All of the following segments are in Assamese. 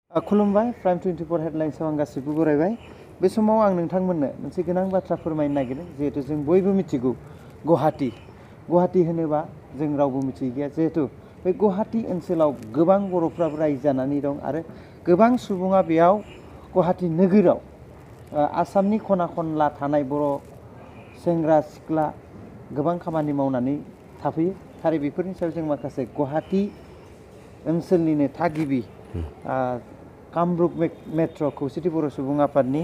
खुलुमबाय प्राइम 24 हेडलाइन्सआव आं गासिबो बरायबाय बे समाव आं नोंथांमोननो मोनसे गोनां बाथ्रा फोरमायनो नागिरदों जिहेतु जों बयबो मिथिगौ गुवाहाटी होनोबा जों रावबो मिथियै गैया जिहेतु बे गुवाहाटी ओनसोलाव गोबां बर'फ्राबो रायजो जानानै दं आरो गोबां सुबुङा बेयाव गुवाहाटी नोगोराव आसामनि खना खनला थानाय बर' सेंग्रा सिख्ला गोबां खामानि मावनानै थाफैयो थारै बेफोरनि सायाव जों माखासे गुवाहाटी ओनसोलनिनो थागिबि कामरुप मेट्र' खौसेथि बर' सुबुं आफादनि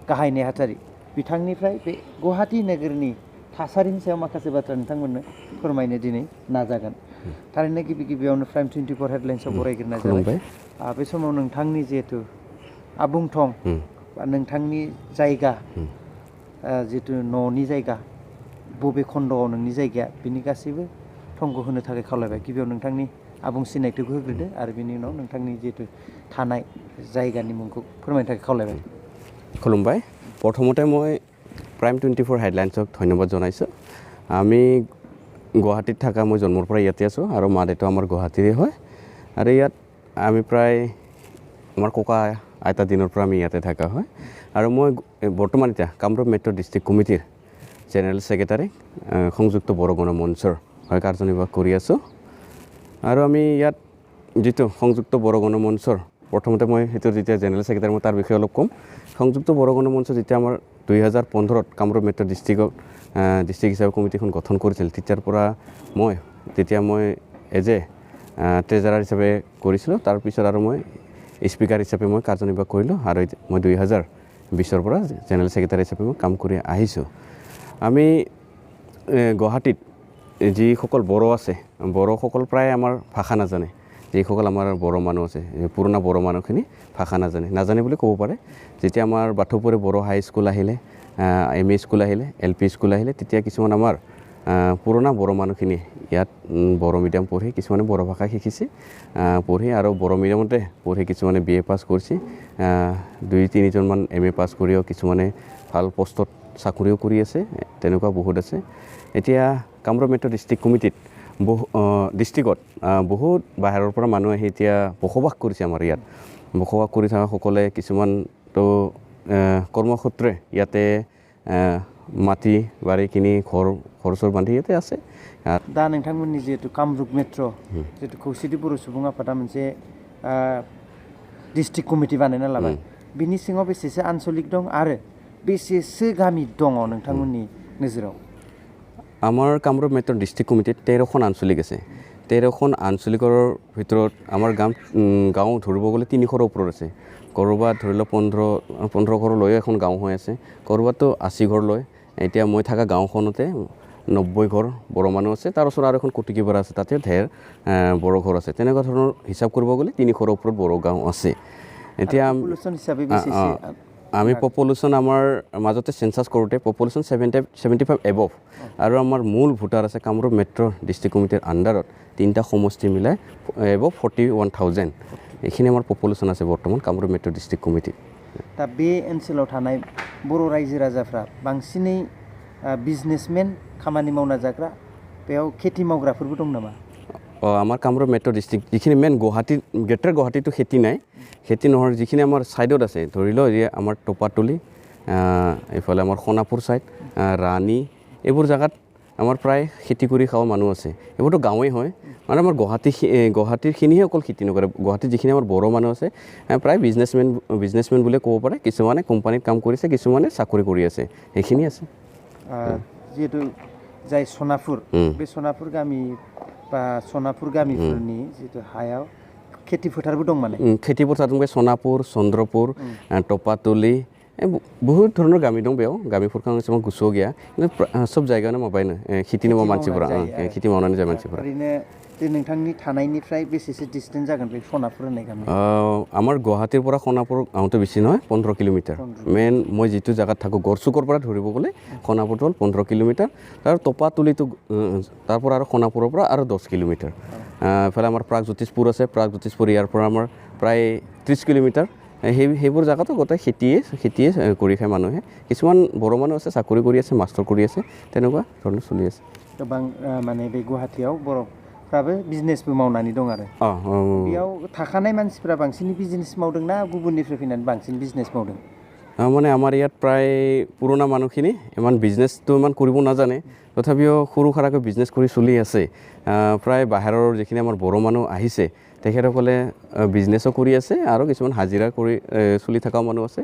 गाहाय नेहाथारि बिथांनिफ्राय बे गुवाहाटी नोगोरनि थासारिनि सायाव माखासे बाथ्रा नोंथांमोननो फोरमायनो दिनै नाजागोन थारैनो गिबियावनो प्राइम 24 हेडलाइन्सआव बरायग्रोनाय जाबाय बे समाव नोंथांनि जिहेतु आबुं थं बा नोंथांनि जायगा जिहेतु न'नि जायगा बबे खन्द'आव नोंनि जायगाया बिनि गासैबो थंखौ होनो थाखाय खावलायबाय गिबियाव नोंथांनि आबुं सिनायथिखौ होग्रोदो आरो बिनि उनाव नोंथांनि जिहेतु थानाय जायगानि मुंखौ फोरमायनो थाखाय खावलायबाय खुलुमबाय प्रथमते মই प्राइम 24 हेडलाइन्सक धन्यवाद জনাইছো আমি গুৱাহাটীত থাকা মই জন্মৰ পৰা ইয়াতে আছো আৰু মা দেউতা আমাৰ গুৱাহাটীৰে হয় আৰু ইয়াত আমি প্ৰায় আমাৰ ককা আইতা দিনৰ পৰা আমি ইয়াতে থাকা হয় আৰু মই বৰ্তমান এতিয়া কামৰূপ মেট্ৰ' ডিষ্ট্ৰিক্ট কমিটিৰ জেনেৰেল সেক্ৰেটাৰী সংযুক্ত বড়ো গণমঞ্চৰ হয় কাৰ্যনিৰ্বাহ কৰি আছো আৰু আমি ইয়াত যেটো সংযুক্ত বড়ো গণমঞ্চৰ প্ৰথমতে মই হেতু যেতিয়া জেনেৰেল সেক্ৰেটাৰী মই তাৰ বিষয়ে অলপ কম সংযুক্ত বড়ো গণমঞ্চ যেতিয়া আমাৰ 2015ত কামৰূপ মেট্ৰ' ডিষ্ট্ৰিক্ট হিচাপে কমিটিখন গঠন কৰিছিল তেতিয়া মই এজ এ ট্ৰেজাৰাৰ হিচাপে কৰিছিলোঁ তাৰপিছত আৰু মই স্পিকাৰ হিচাপে মই কাৰ্যনিৰ্বাহ কৰিলোঁ আৰু মই 2020ৰ পৰা জেনেৰেল সেক্ৰেটাৰী হিচাপে মই কাম কৰি আহিছোঁ আমি গুৱাহাটীত যিসকল বড়ো আছে বড়োসকল প্ৰায় আমাৰ ভাষা নাজানে যিসকল আমাৰ বড়ো মানুহ আছে পুৰণা বড়ো মানুহখিনি ভাষা নাজানে বুলি ক'ব পাৰে যেতিয়া আমাৰ বাথৌপুৰে বড়ো হাই স্কুল আহিলে এম ই স্কুল আহিলে এল পি স্কুল আহিলে তেতিয়া কিছুমান আমাৰ পুৰণা বড়ো মানুহখিনি ইয়াত বড়ো মিডিয়াম পঢ়ি কিছুমানে বড়ো ভাষা শিকিছে পঢ়ি আৰু বড়ো মিডিয়ামতে পঢ়ি কিছুমানে বি এ পাছ কৰিছে 2-3জনমান এম এ পাছ কৰিও কিছুমানে ভাল পোষ্টত চাকৰিও কৰি আছে তেনেকুৱা বহুত আছে এতিয়া কামৰূপ মেট্ৰ' ডিষ্ট্ৰিক্ট কমিটিত ডিষ্ট্ৰিক্টত বহুত বাহিৰৰ পৰা মানুহ আহি এতিয়া বসবাস কৰিছে আমাৰ ইয়াত বসবাস কৰি থকা সকলে কিছুমানতো কৰ্মসূত্ৰে ইয়াতে মাটি বাৰী কিনি ঘৰ বান্ধি ইয়াতে আছে दा नोंथांमोननि जिहेतु कामरुप मेट्र' जिहेतु खौसेथि बर' सुबुं आफादा मोनसे डिस्ट्रिक्ट कमिटि बानायना लाबाय बिनि सिङाव बेसेसो आनसलिक दं आरो बेसेसो गामि दङ नोंथांमोननि नोजोराव আমাৰ কামৰূপ মেট্ৰ' ডিষ্ট্ৰিক্ট কমিটিত 13খন আঞ্চলিক আছে 13খন আঞ্চলিকৰ ভিতৰত আমাৰ গাঁও ধৰিব গ'লে 300ৰ ওপৰত আছে ক'ৰবাত ধৰি লওক 15 ঘৰলৈ এখন গাঁও হৈ আছে ক'ৰবাতো 80 ঘৰ লৈ এতিয়া মই থকা গাঁওখনতে 90 ঘৰ বড়ো মানুহ আছে তাৰ ওচৰত আৰু এখন কটিকিপাৰা আছে তাতে ঢেৰ বড়ো ঘৰ আছে তেনেকুৱা ধৰণৰ হিচাপ কৰিব গ'লে 300ৰ ওপৰত বড়ো গাঁও আছে এতিয়া পপুলেশ্যন হিচাপে বেছি আমি পপুলেশ্যন আমাৰ মাজতে সেন্সাস কৰোঁতে পপুলেশ্যন 75 এবভ আৰু আমাৰ মূল ভোটাৰ আছে কামৰূপ মেট্ৰ' ডিষ্ট্ৰিক্ট কমিটিৰ আণ্ডাৰত 3টা সমষ্টি মিলাই এবভ 41,000 এইখিনি আমাৰ পপুলেশ্যন আছে বৰ্তমান কামৰূপ মেট্ৰ' ডিষ্ট্ৰিক্ট কমিটি दा बे ओनसोलाव थानाय बर' रायजो राजाफ्रा बांसिनै बिजनेसमेन खामानि मावना जाग्रा बेयाव खेथि मावग्राफोरबो दं नामा আমাৰ কামৰূপ মেট্ৰ' ডিষ্ট্ৰিক্ট যিখিনি মেইন গ্ৰেটাৰ গুৱাহাটীটো খেতি নাই খেতি নহয় যিখিনি আমাৰ ছাইডত আছে ধৰি লওক যে আমাৰ টপাতলি এইফালে আমাৰ সোণাপুৰ ছাইড ৰাণী এইবোৰ জাগাত আমাৰ প্ৰায় খেতি কৰি খাওয়া মানুহ আছে এইবোৰতো গাঁৱেই হয় মানে আমাৰ গুৱাহাটীৰখিনিহে অকল খেতি নকৰে গুৱাহাটীত যিখিনি আমাৰ বড়ো মানুহ আছে প্ৰায় বিজনেছমেন বুলি ক'ব পাৰে কিছুমানে কোম্পানীত কাম কৰিছে কিছুমানে চাকৰি কৰি আছে এইখিনি আছে যিহেতু যাই সোণাপুৰ बे সোণাপুৰ गामि बा সোণাপুৰ गामिफोरनि जितु हायाव खेति फोथारबो दं माने खेति फोथार दं बे सोनापुर चन्द्रपुर टपातली बहुत धৰণৰ गामि दं बेयाव गामिफोरखौ आं एसेबां गोसोआव गैया কিন্তু सब जायगायावनो माबायनो खेति मावो मानसिफोरा खेति मावनानै जाय मानसिफोरा ओरैनो नोंथांनि थानायनिफ्राय बेसेसो डिस्टेन्स जागोन बे सोनापुर होननाय गामि আমাৰ গুৱাহাটীৰ পৰা সোণাপুৰ গাঁৱটো বেছি নহয় 15 কিলোমিটাৰ মেইন মই যিটো জায়গাত থাকো গড়চুকৰ পৰা ধৰিব গ'লে সোণাপুৰটো হ'ল 15 কিলোমিটাৰ তাৰ টপাতলিটো তাৰ পৰা আৰু সোণাপুৰৰ পৰা আৰু 10 কিলোমিটাৰ এফালে আমাৰ প্ৰাগজ্যোতিষপুৰ আছে প্ৰাগজ্যোতিষপুৰ ইয়াৰ পৰা আমাৰ প্ৰায় 30 কিলোমিটাৰ সেইবোৰ জায়গাতো গোটেই খেতিয়ে কৰি খায় মানুহে কিছুমান বড়ো মানুহ আছে চাকৰি কৰি আছে মাষ্টৰ কৰি আছে তেনেকুৱা ধৰণৰ চলি আছে गोबां माने बे गुवाहाटीयाव बर' फ्राबो बिजनेसबो मावनानै दं आरो बेयाव थाखानाय मानसिफ्रा बांसिन बिजनेस मावदोंना गुबुननिफ्राय फैनानै बांसिन बिजनेस मावदों মানে আমাৰ ইয়াত প্ৰায় পুৰণা মানুহখিনি ইমান বিজনেছটো ইমান কৰিব নাজানে তথাপিও সৰু সুৰাকৈ বিজনেছ কৰি চলি আছে প্ৰায় বাহিৰৰ যিখিনি আমাৰ বড়ো মানুহ আহিছে তেখেতসকলে বিজনেছো কৰি আছে আৰু কিছুমান হাজিৰা কৰি চলি থকা মানুহ আছে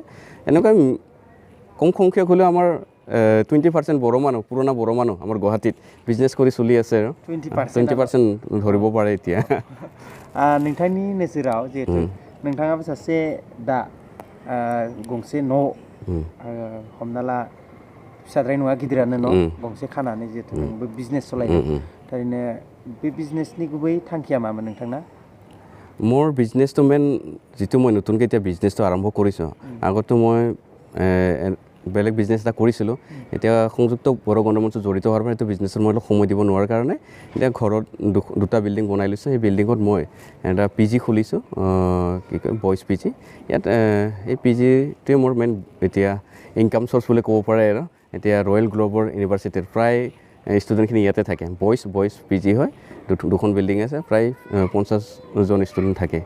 এনেকুৱা কম সংখ্যক হ'লেও আমাৰ 20% বড়ো মানুহ পুৰণা বড়ো মানুহ আমাৰ গুৱাহাটীত বিজনেছ কৰি চলি আছে আৰু 20% ধৰিব পাৰে এতিয়া नोंथांनि नोजोराव जिहेतु नोंथाङाबो सासे दा गंसे न' हमना ला फिसाद्राय नङा गिदिरानो न' गंसे खानानै जिहेतु नोंबो बिजनेस सालायदों थारैनो बे बिजनेसनि गुबै थांखिया मामोन नोंथांना মোৰ বিজনেছটো মেইন যিটো মই নতুনকৈ এতিয়া বিজনেছটো আৰম্ভ কৰিছোঁ আগতো মই বেলেগ বিজনেছ এটা কৰিছিলোঁ এতিয়া সংযুক্ত বড়ো গণমঞ্চত জড়িত হোৱাৰ পৰা এইটো বিজনেছত মই অলপ সময় দিব নোৱাৰাৰ কাৰণে এতিয়া ঘৰত দুটা বিল্ডিং বনাই লৈছোঁ সেই বিল্ডিঙত মই এটা পি জি খুলিছোঁ কি কয় বইজ পি জি ইয়াত এই পি জিটোৱে মোৰ মেইন এতিয়া ইনকাম চ'ৰ্চ বুলি ক'ব পাৰে আৰু এতিয়া ৰয়েল গ্ল'বৰ ইউনিভাৰ্চিটিৰ প্ৰায় ষ্টুডেণ্টখিনি ইয়াতে থাকে বইজ পি জি হয় দুখন বিল্ডিং আছে প্ৰায় 50জন ষ্টুডেণ্ট থাকে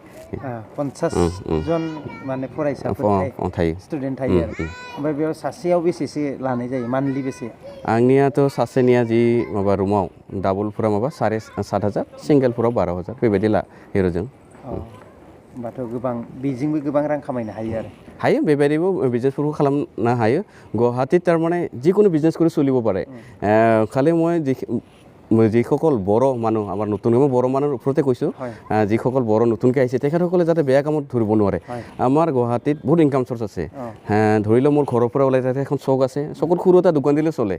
50জন মানে फरायसाफोर थायो स्टुडेन्ट थायो आरो ओमफ्राय बेयाव सासेयाव बेसेसो लानाय जायो मान्थलि बेसे आंनियाथ' सासेनिया जि माबा रुमाव डाबलफोरा माबा 7,500 सिंगेलफोराव 12,000 बेबायदि लायो जों होमबाथ' गोबां बेजोंबो गोबां रां खामायनो हायो आरो हायो बेबायदिबो बिजनेसफोरखौ खालामनो हायो गुवाहाटीत थारमाने जिखुनु बिजनेस কৰি চলিব পাৰে খালি মই যিসকল বড়ো মানুহ আমাৰ নতুনকৈ মই বড়ো মানুহৰ ওপৰতে কৈছোঁ যিসকল বড়ো নতুনকৈ আহিছে তেখেতসকলে যাতে বেয়া কামত ধৰিব নোৱাৰে আমাৰ গুৱাহাটীত বহুত ইনকাম চ'ৰ্চ আছে ধৰি লওক মোৰ ঘৰৰ পৰা ওলাই যাতে এখন চক আছে চকত সৰু এটা দোকান দিলে চলে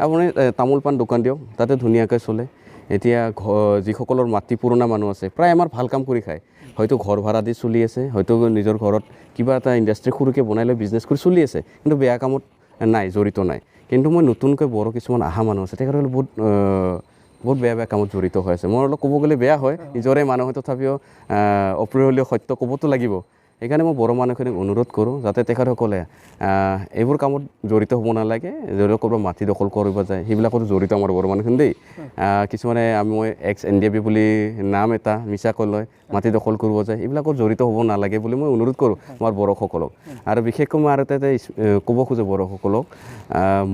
আপুনি তামোল পাণ দোকান দিয়ক তাতে ধুনীয়াকৈ চলে এতিয়া যিসকলৰ মাটি পুৰণা মানুহ আছে প্ৰায় আমাৰ ভাল কাম কৰি খায় হয়তো ঘৰ ভাড়া দি চলি আছে হয়তো নিজৰ ঘৰত কিবা এটা ইণ্ডাষ্ট্ৰি সৰুকৈ বনাই লৈ বিজনেছ কৰি চলি আছে কিন্তু বেয়া কামত নাই জড়িত নাই কিন্তু মই নতুনকৈ বড়ো কিছুমান আহা মানুহ আছে তেখেতসকলে বহুত বেয়া কামত জড়িত হৈ আছে মই অলপ ক'ব গ'লে বেয়া হয় নিজৰে মানুহ হয় তথাপিও অপ্ৰিয় সত্য ক'বতো লাগিব সেইকাৰণে মই বড়ো মানুহখিনিক অনুৰোধ কৰোঁ যাতে তেখেতসকলে এইবোৰ কামত জড়িত হ'ব নালাগে যদি ক'ৰবাত মাটি দখল কৰিব যায় সেইবিলাকতো জড়িত আমাৰ বড়ো মানুহখিনি দেই কিছুমানে মই NDAB বুলি নাম এটা মিছাকৈ লয় মাটি দখল কৰিব যায় এইবিলাকত জড়িত হ'ব নালাগে বুলি মই অনুৰোধ কৰোঁ আমাৰ বড়োসকলক আৰু বিশেষকৈ মই আৰু এটা ক'ব খোজোঁ বড়োসকলক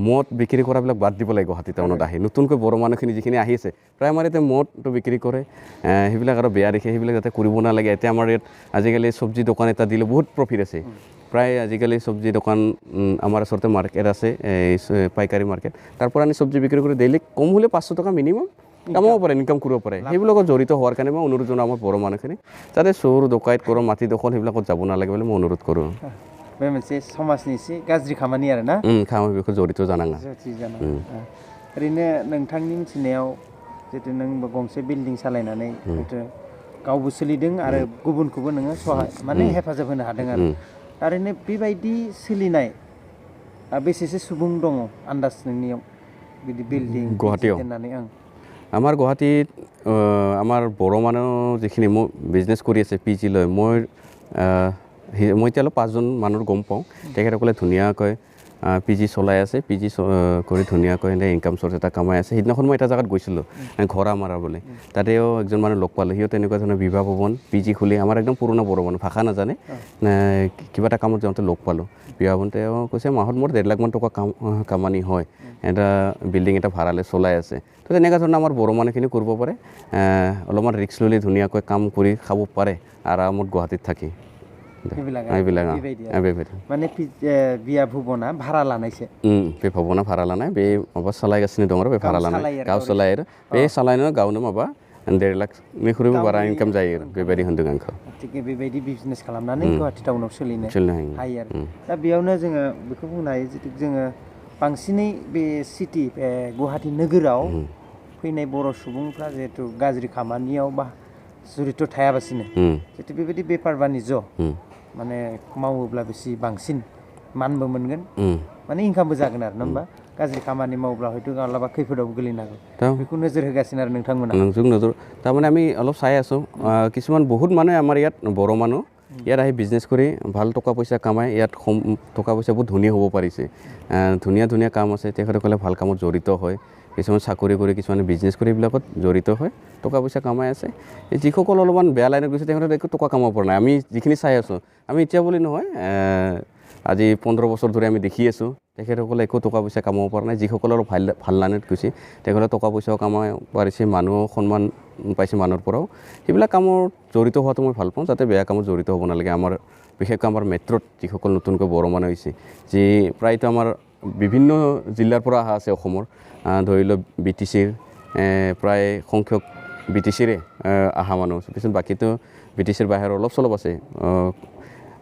মদ বিক্ৰী কৰাবিলাক বাদ দিব লাগে গুৱাহাটী টাউনত আহি নতুনকৈ বড়ো মানুহখিনি যিখিনি আহিছে প্ৰায় আমাৰ এতিয়া মদটো বিক্ৰী কৰে সেইবিলাক আৰু বেয়া দেখে সেইবিলাক যাতে কৰিব নালাগে এতিয়া আমাৰ ইয়াত আজিকালি চব্জি দোকান এটা দিলে বহুত প্ৰফিট আছে প্ৰায় আজিকালি চব্জি দোকান আমাৰ ওচৰতে মাৰ্কেট আছে পাইকাৰী মাৰ্কেট তাৰ পৰা আনি চব্জি বিক্ৰী কৰি ডেইলি কম হ'লে 500 টকা মিনিমাম কামাব পাৰে ইনকাম কৰিব পাৰে সেইবিলাকত জড়িত হোৱাৰ কাৰণে মই অনুৰোধ জনাওঁ আমাৰ বড়ো মানুহখিনি যাতে চোৰ ডকাইত কৰোঁ মাটি দখল সেইবিলাকত যাব নালাগে বুলি মই অনুৰোধ কৰোঁ बे मोनसे समाजनि एसे गाज्रि खामानि आरो ना खामानि बेखौ जड़ित जानाङा ओरैनो नोंथांनि मिथिनायाव जितु नों गंसे बिल्डिं सालायनानै गावबो सोलिदों आरो गुबुनखौबो नोङो सहाय माने हेफाजाब होनो हादों आरो ओरैनो बेबायदि सोलिनाय बेसेसो सुबुं दङ आन्दाज नोंनियाव बिदि बिल्डिं गुवाहाटीयाव दोननानै আমাৰ গুৱাহাটীত আমাৰ বড়ো মানুহ যিখিনি মই বিজনেছ কৰি আছে পি জি লৈ মই এতিয়া অলপ 5জন মানুহৰ গম পাওঁ তেখেতসকলে ধুনীয়াকৈ পি জি চলাই আছে পি জি কৰি ধুনীয়াকৈ ইনকাম চ'ৰ্চ এটা কামাই আছে সিদিনাখন মই এটা জেগাত গৈছিলোঁ ঘৰা মাৰা বুলি তাতেও একজন মানুহ লগ পালোঁ সিও তেনেকুৱা ধৰণৰ বিবাহ ভৱন পি জি খুলি আমাৰ একদম পুৰণা বড়ো মানুহ ভাষা নাজানে কিবা এটা কামত যাওঁতে লগ পালোঁ বিবাহ ভৱন তেওঁ কৈছে মাহত মোৰ 1.5 লাখ মান টকা কামানি হয় এটা বিল্ডিং এটা ভাড়ালৈ চলাই আছে তো তেনেকুৱা ধৰণৰ আমাৰ বড়ো মানুহখিনি কৰিব পাৰে অলপমান ৰিক্স ল'লে ধুনীয়াকৈ কাম কৰি খাব পাৰে আৰামত গুৱাহাটীত থাকি माने बिया भुबना भारा लानायसो बे भबना भारा लानाय बे माबा सालायगासिनो दं आरो बे भारा लानाय गाव सालायो आरो बे सालायनो गावनो माबा 1.5 लाखनिख्रुइबो बारा इनकाम जायो आरो बेबायदि होनदों आंखौ थिग बेबायदि बिजनेस खालामनानै गुवाहाटी टाउनाव सोलिनो हायो आरो दा बेयावनो जोङो बेखौ बुंनो हायो जितु जोङो बांसिनै बे सिटी गुवाहाटी नोगोराव फैनाय बर' सुबुंफ्रा जिहेतु गाज्रि खामानियाव बा जड़ित थायाबासिनो जितु बेबायदि बेफार बानिज्य माने मावोब्ला बेसे बांसिन मानबो मोनगोन माने इनकामबो जागोन आरो ना होमबा गाज्रि खामानि मावोब्ला हयथ' माब्लाबा खैफोदाव गोलैनो हागौ बेखौ नोजोर होगासिनो आरो नोंथांमोना जों नोजोर थारमाने আমি অলপ চাই আছোঁ কিছুমান বহুত মানুহে আমাৰ ইয়াত বড়ো মানুহ ইয়াত আহি বিজনেছ কৰি ভাল টকা পইচা কামাই ইয়াত টকা পইচা বহুত ধনী হ'ব পাৰিছে ধুনীয়া কাম আছে তেখেতসকলে ভাল কামত জড়িত হয় কিছুমান চাকৰি কৰি কিছুমানে বিজনেছ কৰি এইবিলাকত জড়িত হয় টকা পইচা কামাই আছে যিসকল অলপমান বেয়া লাইনত গৈছে তেখেতে একো টকা কামাব পৰা নাই আমি যিখিনি চাই আছোঁ আমি এতিয়া বুলি নহয় আজি 15 বছৰ ধৰি আমি দেখি আছোঁ তেখেতসকলে একো টকা পইচা কামাব পৰা নাই যিসকলৰ ভাল লাইনত গৈছে তেখেতে টকা পইচাও কামাই পাৰিছে মানুহ সন্মান পাইছে মানুহৰ পৰাও সেইবিলাক কামত জড়িত হোৱাটো মই ভাল পাওঁ যাতে বেয়া কামত জড়িত হ'ব নালাগে আমাৰ বিশেষকৈ আমাৰ মেট্ৰত যিসকল নতুনকৈ বড়ো মানুহ হৈছে যি প্ৰায়তো আমাৰ বিভিন্ন জিলাৰ পৰা অহা আছে অসমৰ ধৰি লওক BTCৰ প্ৰায় সংখ্যক BTCৰে অহা মানুহ পিছত বাকীতো BTCৰ বাহিৰৰ অলপ চলপ আছে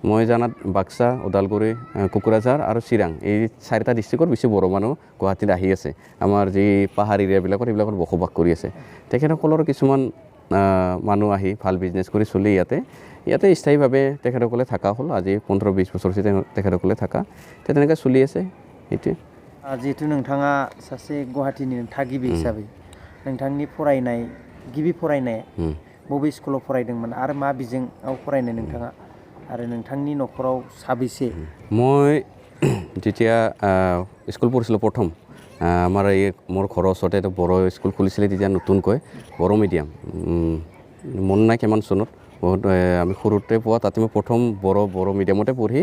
মই জানাত বাক্সা ওদালগুৰি কোকৰাঝাৰ আৰু চিৰাং এই 4টা ডিষ্ট্ৰিক্টৰ বেছি বড়ো মানুহ গুৱাহাটীত আহি আছে আমাৰ যি পাহাৰ এৰিয়াবিলাকত এইবিলাকত বসবাস কৰি আছে তেখেতসকলৰ কিছুমান মানুহ আহি ভাল বিজনেছ কৰি চলি ইয়াতে স্থায়ীভাৱে তেখেতসকলে থকা হ'ল আজি 15-20 বছৰ হৈছে তেখেতসকলে থকা তেনেকৈ চলি আছে সেইটোৱে जिहेतु नोंथाङा सासे गुवाहाटीनि थागिबि हिसाबै नोंथांनि फरायनाय गिबि फरायनाय बबे स्कुलाव फरायदोंमोन आरो मा बिजोङाव फरायनाय नोंथाङा आरो नोंथांनि न'खराव साबैसे মই যেতিয়া স্কুল পঢ়িছিলোঁ প্ৰথম আমাৰ এই মোৰ ঘৰৰ ওচৰতে এটা বড়ো স্কুল খুলিছিলে তেতিয়া নতুনকৈ বড়ো মিডিয়াম মন নাই কিমান চনত বহুত আমি সৰুতে পোৱা তাতে মই প্ৰথম বড়ো মিডিয়ামতে পঢ়ি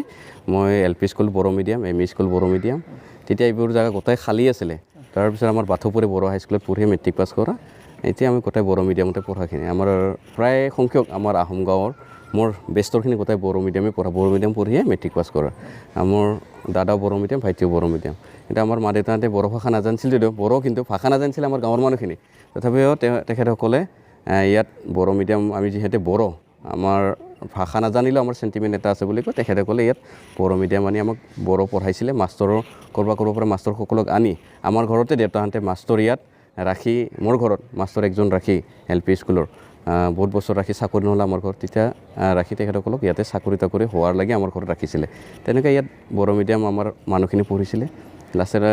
মই LP স্কুল বড়ো মিডিয়াম ME স্কুল বড়ো মিডিয়াম তেতিয়া এইবোৰ জায়গা গোটেই খালী আছিলে তাৰপিছত আমাৰ বাথৌপুৰী বড়ো হাইস্কুলত পঢ়ি মেট্ৰিক পাছ কৰা এতিয়া আমি গোটেই বড়ো মিডিয়ামতে পঢ়াখিনি আমাৰ প্ৰায় সংখ্যক আমাৰ আহোম গাঁৱৰ মোৰ বেষ্টৰখিনি গোটেই বড়ো মিডিয়ামে পঢ়া বড়ো মিডিয়াম পঢ়িয়ে মেট্ৰিক পাছ কৰা মোৰ দাদাও বড়ো মিডিয়াম ভাইটিও বড়ো মিডিয়াম এতিয়া আমাৰ মা দেউতাহঁতে বড়ো ভাষা নাজানিছিল যদিও বড়ো কিন্তু ভাষা নাজানিছিল আমাৰ গাঁৱৰ মানুহখিনি তথাপিও তেখেতসকলে ইয়াত বড়ো মিডিয়াম আমি যিহেতু বড়ো আমাৰ ভাষা নাজানিলেও আমাৰ চেণ্টিমেণ্ট এটা আছে বুলি কয় তেখেতসকলে ইয়াত বড়ো মিডিয়াম আনি আমাক বড়ো পঢ়াইছিলে মাষ্টৰৰ ক'ৰবাৰ পৰা মাষ্টৰসকলক আনি আমাৰ ঘৰতে দেউতাহঁতে মাষ্টৰ ইয়াত ৰাখি মোৰ ঘৰত মাষ্টৰ একজন ৰাখি LP স্কুলৰ বহুত বছৰ ৰাখি চাকৰি নহ'লে আমাৰ ঘৰত তেতিয়া ৰাখি তেখেতসকলক ইয়াতে চাকৰি তাকৰি হোৱাৰ লাগে আমাৰ ঘৰত ৰাখিছিলে তেনেকৈ ইয়াত বড়ো মিডিয়াম আমাৰ মানুহখিনি পঢ়িছিলে লাষ্টত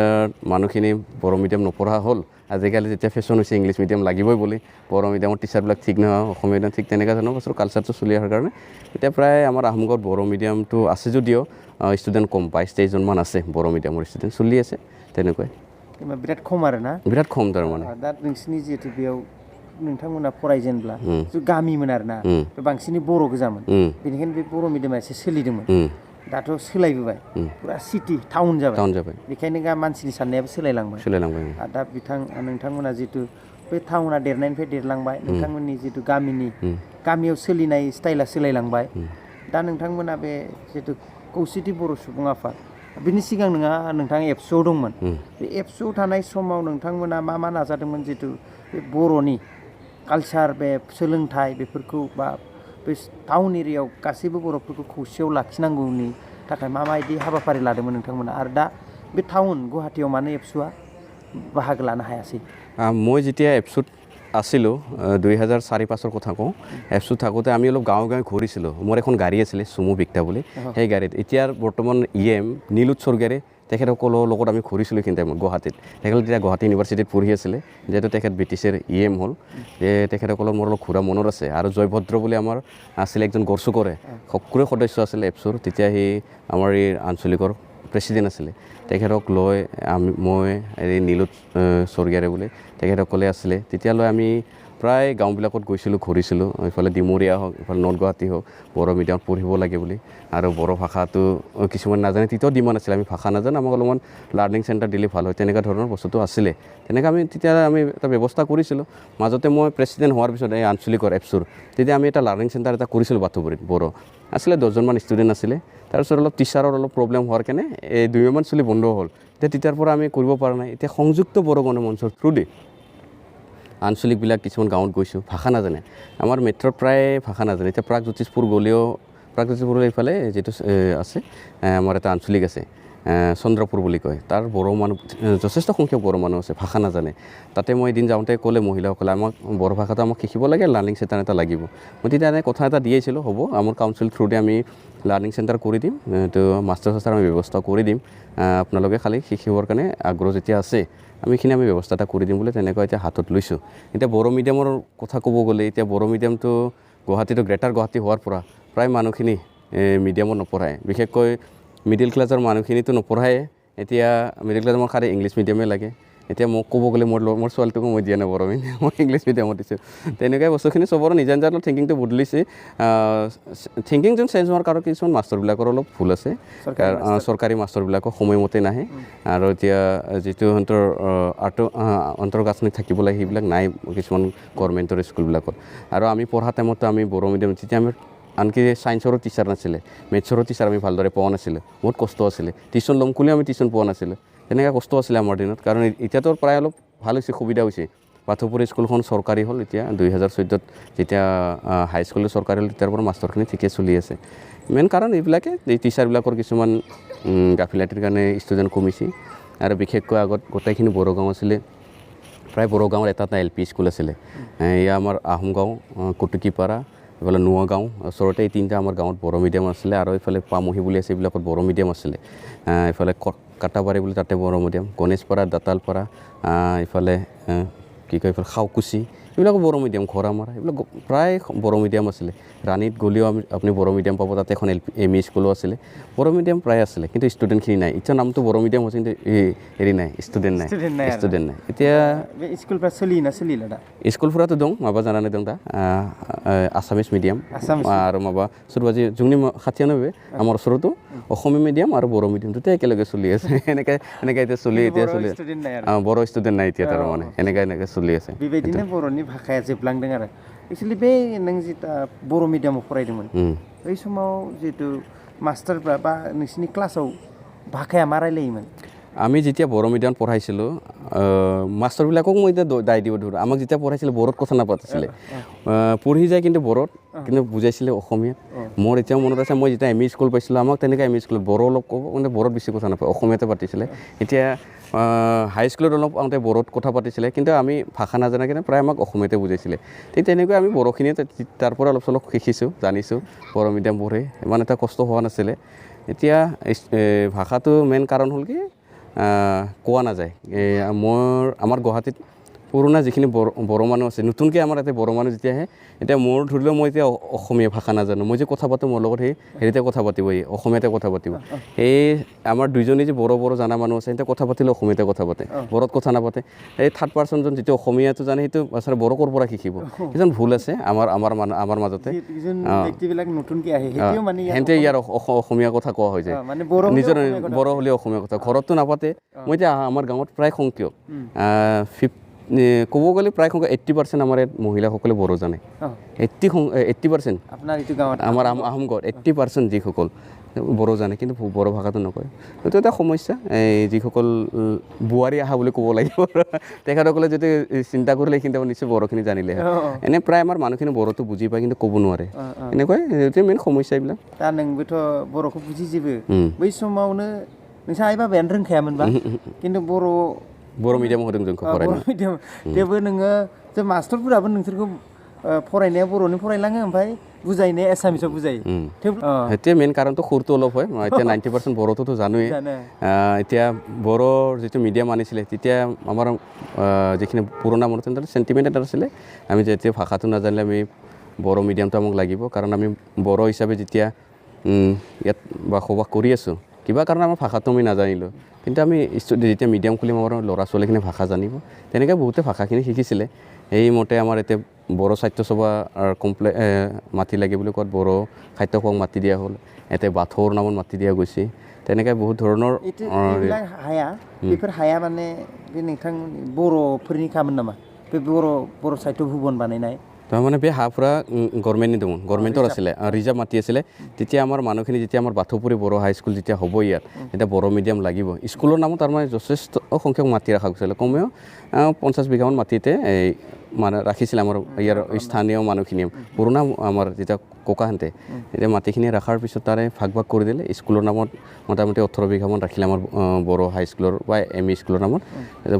মানুহখিনি বড়ো মিডিয়াম নপঢ়া হ'ল আজিকালি যেতিয়া ফেশ্বন হৈছে ইংলিছ মিডিয়াম লাগিবই বুলি বড়ো মিডিয়ামৰ টিচাৰবিলাক ঠিক নহয় অসমীয়া মিডিয়াম ঠিক তেনেকুৱা ধৰণৰ বছৰ কালচাৰটো চলি অহাৰ কাৰণে এতিয়া প্ৰায় আমাৰ আহোম গাঁৱত বড়ো মিডিয়ামটো আছে যদিও ষ্টুডেণ্ট কম 22-23জনমান আছে বড়ো মিডিয়ামৰ ষ্টুডেণ্ট চলি আছে তেনেকৈ बिराद खम आरो ना बिराद खम थारमाने दा नोंसिनि जिहेतु बेयाव नोंथांमोना फरायजेनब्ला गामिमोन आरो ना बांसिनै बर' गोजामोन बेनिखायनो बे बर' मिडियामा एसे सोलिदोंमोन दाथ' सोलायबोबाय पुरा सिटि टाउन जाबाय बेखायनो मानसिनि साननायाबो सोलायलांबाय दा नोंथांमोना जिहेतु बे टाउना देरनायनिफ्राय देरलांबाय नोंथांमोननि जिहेतु गामियाव सोलिनाय स्टाइला सोलायलांबाय दा नोंथांमोना बे जिहेतु खौसेथि बर' सुबुं आफाद बिनि सिगां नोंथाङा एबसुआव दंमोन बे एबसुआव थानाय समाव नोंथांमोना मा नाजादोंमोन जिहेतु बे बर'नि कालचार बे सोलोंथाइ बेफोरखौ बा बे टाउन एरियायाव गासैबो बर'फोरखौ खौसेयाव लाखिनांगौनि थाखाय माबायदि हाबाफारि लादोंमोन नोंथांमोना आरो दा बे टाउन गुवाहाटीयाव मानो एबसुआ बाहागो लानो हायासै মই যেতিয়া এপছুত আছিলোঁ 2004-5ৰ কথা কওঁ এপছুত থাকোঁতে আমি অলপ গাঁৱে ঘূৰিছিলোঁ মোৰ এখন গাড়ী আছিলে চুমু বিকটা বুলি সেই গাড়ীত এতিয়াৰ বৰ্তমান EM নীলোৎ স্বৰ্গীয়াৰে তেখেতসকলৰ লগত আমি ঘূৰিছিলোঁ এইখিনি টাইমত গুৱাহাটীত তেখেতসকলে তেতিয়া গুৱাহাটী ইউনিভাৰ্চিটিত পঢ়ি আছিলে যিহেতু তেখেত BTCৰ EM হ'ল যে তেখেতসকলৰ মোৰ অলপ ঘূৰা মনত আছে আৰু জয়ভদ্ৰ বুলি আমাৰ আছিলে একজন গড়চুকৰে সক্ৰিয় সদস্য আছিলে এপছুৰ তেতিয়া সি আমাৰ এই আঞ্চলিকৰ প্ৰেছিডেণ্ট আছিলে তেখেতক লৈ মই এই নীলোৎ স্বৰ্গীয়াৰে বুলি তেখেতসকলে আছিলে তেতিয়ালৈ আমি প্ৰায় গাঁওবিলাকত গৈছিলোঁ ঘূৰিছিলোঁ এইফালে ডিমৰীয়া হওক এইফালে নৰ্থ গুৱাহাটী হওক বড়ো মিডিয়ামত পঢ়িব লাগে বুলি আৰু বড়ো ভাষাটো কিছুমান নাজানে তেতিয়াও ডিমাণ্ড আছিলে আমি ভাষা নাজানো আমাক অলপমান লাৰ্ণিং চেণ্টাৰ দিলে ভাল হয় তেনেকুৱা ধৰণৰ বস্তুটো আছিলে তেনেকৈ তেতিয়া আমি এটা ব্যৱস্থা কৰিছিলোঁ মাজতে মই প্ৰেছিডেণ্ট হোৱাৰ পিছত এই আঞ্চলিকৰ এপছুৰ তেতিয়া আমি এটা লাৰ্ণিং চেণ্টাৰ এটা কৰিছিলোঁ বাথৌপুৰীত বড়ো আছিলে 10জনমান ষ্টুডেণ্ট আছিলে তাৰপিছত অলপ টিচাৰৰ অলপ প্ৰব্লেম হোৱাৰ কাৰণে এই 2মাহমান চলি বন্ধ হ'ল তেতিয়াৰ পৰা আমি কৰিব পৰা নাই এতিয়া সংযুক্ত বড়ো গণমঞ্চৰ থ্ৰুদি আঞ্চলিকবিলাক কিছুমান গাঁৱত গৈছোঁ ভাষা নাজানে আমাৰ মেট্ৰত প্ৰায় ভাষা নাজানে এতিয়া প্ৰাগজ্যোতিষপুৰ গ'লেও প্ৰাগজ্যোতিষপুৰৰ এইফালে যিটো আছে আমাৰ এটা আঞ্চলিক আছে চন্দ্ৰপুৰ বুলি কয় তাৰ বড়ো মানুহ যথেষ্ট সংখ্যক বড়ো মানুহ আছে ভাষা নাজানে তাতে মই এদিন যাওঁতে ক'লে মহিলাসকলে আমাক বড়ো ভাষাটো আমাক শিকিব লাগে লাৰ্ণিং চেণ্টাৰ এটা লাগিব মই তেতিয়া এনে কথা এটা দিয়েছিলোঁ হ'ব আমাৰ কাউন্সিল থ্ৰুদি আমি লাৰ্ণিং চেণ্টাৰ কৰি দিম তো মাষ্টাৰ চাষ্টাৰ আমি ব্যৱস্থা কৰি দিম আপোনালোকে খালি শিকিবৰ কাৰণে আগ্ৰহ যেতিয়া আছে আমি ব্যৱস্থা এটা কৰি দিম বুলি তেনেকৈ এতিয়া হাতত লৈছোঁ এতিয়া বড়ো মিডিয়ামৰ কথা ক'ব গ'লে এতিয়া বড়ো মিডিয়ামটো গুৱাহাটীটো গ্ৰেটাৰ গুৱাহাটী হোৱাৰ পৰা প্ৰায় মানুহখিনি মিডিয়ামত নপঢ়ায় বিশেষকৈ মিডিল ক্লাছৰ মানুহখিনিতো নপঢ়ায়ে এতিয়া মিডিল ক্লাছৰ খালি ইংলিছ মিডিয়ামে লাগে এতিয়া মোক ক'ব গ'লে মোৰ ছোৱালীটোকো মই দিয়া নাই বৰ মিডিয়াম মই ইংলিছ মিডিয়ামত দিছোঁ তেনেকুৱাই বস্তুখিনি চবৰে নিজা নিজা থিংকিংটো বদলিছে থিংকিং যোন চেঞ্জ হোৱাৰ কাৰণ কিছুমান মাষ্টৰবিলাকৰ অলপ ভুল আছে চৰকাৰী মাষ্টৰবিলাকৰ সময়মতে নাহে আৰু এতিয়া যিটো সিহঁতৰ আন্তঃগাঁথনি থাকিব লাগে সেইবিলাক নাই কিছুমান গভৰ্ণমেণ্টৰ স্কুলবিলাকত আৰু আমি পঢ়া টাইমতো আমি বড়ো মিডিয়াম তেতিয়া আমি আনকি ছায়েন্সৰো টিচাৰ নাছিলে মেথছৰো টিচাৰ আমি ভালদৰে পোৱা নাছিলোঁ বহুত কষ্ট আছিলে টিউশ্যন ল'ম ক'লেও আমি টিউশ্যন পোৱা নাছিলোঁ তেনেকৈ কষ্ট আছিলে আমাৰ দিনত কাৰণ এতিয়াতো প্ৰায় অলপ ভাল হৈছে সুবিধা হৈছে বাথৌপুৰ স্কুলখন চৰকাৰী হ'ল এতিয়া 2014ত যেতিয়া হাইস্কুলটো চৰকাৰী হ'ল তেতিয়াৰ পৰা মাষ্টৰখিনি ঠিকে চলি আছে মেইন কাৰণ এইবিলাকে এই টিচাৰবিলাকৰ কিছুমান গাফিলতিৰ কাৰণে ষ্টুডেণ্ট কমিছে আৰু বিশেষকৈ আগত গোটেইখিনি বড়ো গাঁও আছিলে প্ৰায় বড়ো গাঁৱৰ এটা LP স্কুল আছিলে এয়া আমাৰ আহোম গাঁও কুটুকীপাৰা এইফালে নোৱা গাঁও ওচৰতে এই তিনিটা আমাৰ গাঁৱত বড়ো মিডিয়াম আছিলে আৰু এইফালে পামহি বুলি আছে এইবিলাকত বড়ো মিডিয়াম আছিলে এইফালে কাটাবাৰী বুলি তাতে বড়ো মিডিয়াম গণেশপাৰা দাঁতালপাৰা এইফালে কি কয় এইফালে খাওকুচি এইবিলাকো বড়ো মিডিয়াম ঘৰামাৰা এইবিলাক প্ৰায় বড়ো মিডিয়াম আছিলে ৰাণীত গ'লেও আপুনি বড়ো মিডিয়াম পাব তাতে এখন ME স্কুলো আছিলে বড়ো মিডিয়াম প্ৰায় আছিলে কিন্তু ষ্টুডেণ্টখিনি নাই এতিয়া নামটো বড়ো মিডিয়াম হৈছে কিন্তু হেৰি নাই ষ্টুডেণ্ট নাই এতিয়া স্কুলফोरा सोलियोना सोलिला दा स्कुलफोराथ' दं माबा जानानै दं दा आसामिस मिडियाम आरो माबा सोरबा जे जोंनि खाथियावनो बे আমাৰ ওচৰতো অসমীয়া মিডিয়াম আৰু বড়ো মিডিয়াম দুটাই একেলগে চলি আছে এনেকৈ এতিয়া চলি বড়ো ষ্টুডেণ্ট নাই এতিয়া তাৰমানে এনেকৈ চলি আছে बेबायदिनो बर'नि भाषाया जोबलांदों आरो एक्चुअली बे नों जिता बर' मिडियामाव फरायदोंमोन बै समाव जितु मास्टारफ्रा बा नोंसिनि क्लासाव भाषाया मा रायलायोमोन আমি যেতিয়া বড়ো মিডিয়ামত পঢ়াইছিলোঁ মাষ্টৰবিলাকক মই এতিয়া দায় দিব ধৰোঁ আমাক যেতিয়া পঢ়াইছিলে বড়োত কথা নাপাতিছিলে পঢ়ি যায় কিন্তু বড়োত কিন্তু বুজাইছিলে অসমীয়াত মোৰ এতিয়াও মনত আছে মই যেতিয়া ME স্কুল পাইছিলোঁ আমাক তেনেকৈ ME স্কুলত বড়ো অলপ ক'ব কিন্তু বড়োত বেছি কথা নাপায় অসমীয়াতে পাতিছিলে এতিয়া হাইস্কুলত অলপ আহোঁতে বড়োত কথা পাতিছিলে কিন্তু আমি ভাষা নাজানা কিনে প্ৰায় আমাক অসমীয়াতে বুজাইছিলে ঠিক তেনেকৈ আমি বড়োখিনিয়ে তাৰ পৰা অলপ চলপ শিকিছোঁ জানিছোঁ বড়ো মিডিয়াম পঢ়ি ইমান এটা কষ্ট হোৱা নাছিলে এতিয়া ভাষাটো মেইন কাৰণ হ'ল কি কোৱা নাযায় আমাৰ গুৱাহাটীত পুৰণা যিখিনি বড়ো মানুহ আছে নতুনকৈ আমাৰ ইয়াতে বড়ো মানুহ যেতিয়া আহে এতিয়া মোৰ ধৰি লওক মই এতিয়া অসমীয়া ভাষা নাজানো মই যে কথা পাতোঁ মোৰ লগত হেৰিতে কথা পাতিব অসমীয়াতে কথা পাতিব এই আমাৰ দুইজনী যে বড়ো জানা মানুহ আছে সিহঁতে কথা পাতিলে অসমীয়াতে কথা পাতে বড়োত কথা নাপাতে এই থাৰ্ড পাৰ্চনজন যিটো অসমীয়াটো জানে সেইটো আচলতে বড়ো ক'ৰ পৰা শিকিব কিছুমান ভুল আছে আমাৰ মাজতে সিহঁতে ইয়াৰ অসমীয়া কথা কোৱা হৈ যায় নিজৰ বড়ো হ'লে অসমীয়া কথা ঘৰততো নাপাতে মই এতিয়া আমাৰ গাঁৱত প্ৰায় সংখ্যক ক'ব গ'লে প্ৰায় সংখ্যক 80% আমাৰ ইয়াত মহিলাসকলে বড়ো জানে 80% আমাৰ আহোম গাঁৱত 80% যিসকল বড়ো জানে কিন্তু বড়ো ভাষাটো নকয় এইটো এটা সমস্যা এই যিসকল বোৱাৰী অহা বুলি ক'ব লাগিব তেখেতসকলে যদি চিন্তা কৰিলে এইখিনি নিশ্চয় বড়োখিনি জানিলে এনে প্ৰায় আমাৰ মানুহখিনি বড়োটো বুজি পায় কিন্তু ক'ব নোৱাৰে এনেকুৱাই এইটোৱে মেইন সমস্যা এইবিলাক दा नोंबोथ' बर'खौ बुजिजोबो बै समावनो नोंसा आइ बाबायानो रोंखायामोनबा खिन्थु बर' मिडियाम होदों जोंखौ फरायनो मिडियाम थेवबो नोङो जे मास्टारफोराबो नोंसोरखौ फरायनाया बर'नि फरायलाङो ओमफ्राय बुजायनाया एसामिसाव बुजायो সেইটোৱে মেইন কাৰণটো সুৰটো অলপ হয় মই এতিয়া 90% বড়োটোতো জানোৱেই এতিয়া বড়োৰ যিটো মিডিয়াম আনিছিলে তেতিয়া আমাৰ যিখিনি পুৰণা মনত চেণ্টিমেণ্ট এটা আছিলে আমি যেতিয়া ভাষাটো নাজানিলে আমি বড়ো মিডিয়ামটো আমাক লাগিব কাৰণ আমি বড়ো হিচাপে যেতিয়া ইয়াত বসবাস কৰি আছোঁ কিবা কাৰণে আমাৰ ভাষাটো আমি নাজানিলোঁ কিন্তু আমি যেতিয়া মিডিয়াম খুলিম আমাৰ ল'ৰা ছোৱালীখিনি ভাষা জানিব তেনেকৈ বহুতে ভাষাখিনি শিকিছিলে সেইমতে আমাৰ এতিয়া বড়ো সাহিত্য সভা মাতি লাগে বুলি কোৱাত বড়ো সাহিত্য সভাক মাতি দিয়া হ'ল এতিয়া বাথৌৰ নামত মাতি দিয়া গৈছে তেনেকৈ বহুত ধৰণৰ बेफोर हाया माने बे नोंथां बर'फोरनि खामोन नामा बे बर' साहित्य भुबन बानायनाय তাৰমানে বে হাফৰা গভৰ্ণমেণ্টে দমোন গভৰ্ণমেণ্টৰ আছিলে ৰিজাৰ্ভ মাতি আছিলে তেতিয়া আমাৰ মানুহখিনি যেতিয়া আমাৰ বাথৌপুৰী বড়ো হাইস্কুল যেতিয়া হ'ব ইয়াত তেতিয়া বড়ো মিডিয়াম লাগিব স্কুলৰ নামত তাৰমানে যথেষ্ট সংখ্যক মাটি ৰখা গৈছিলে কমেও 50 বিঘামান মাটিতে এই মানে ৰাখিছিলে আমাৰ ইয়াৰ স্থানীয় মানুহখিনিয়ে পুৰণা আমাৰ যেতিয়া ককাহঁতে এতিয়া মাটিখিনি ৰখাৰ পিছত তাৰে ভাগ কৰি দিলে স্কুলৰ নামত মোটামুটি 18 বিঘামান ৰাখিলে আমাৰ বড়ো হাইস্কুলৰ বা ME স্কুলৰ নামত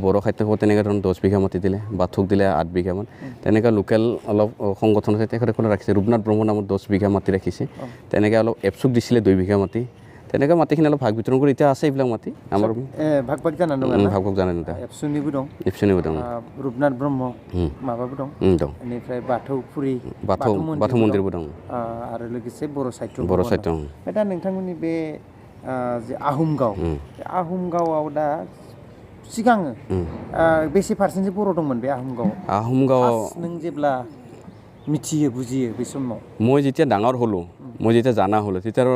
বড়ো সাহিত্য সভা তেনেকৈ ধৰণৰ 10 বিঘা মাটি দিলে বাথৌক দিলে 8 বিঘামান তেনেকৈ লোকেল অলপ সংগঠন আছে তেখেতসকলে ৰাখিছে ৰূপনাথ ব্ৰহ্ম নামত 10 বিঘা মাটি ৰাখিছে তেনেকৈ অলপ এপচুক দিছিলে 2 বিঘা মাটি তেনেকৈ মাটিখিনি অলপ ভাগ বিতৰণ কৰি এতিয়া আছে এইবিলাক মাটি আমাৰ ভাগ জানা নটা এপচুনিবো দং ৰূপনাথ ব্ৰহ্ম মাবাबो দं बेनिफ्राय बाथौ मन्दिरबो दं आरो लोगोसे बर' साहित्य दा नोंथांमोननि बे जे आहम गाव दा सिगाङो बेसे पार्सेन्टसो बर' दंमोन बे आहमगाव नों जेब्ला मिथियो बुजियो बे समाव মই যেতিয়া ডাঙৰ হ'লোঁ মই যেতিয়া জানা হ'লোঁ তেতিয়া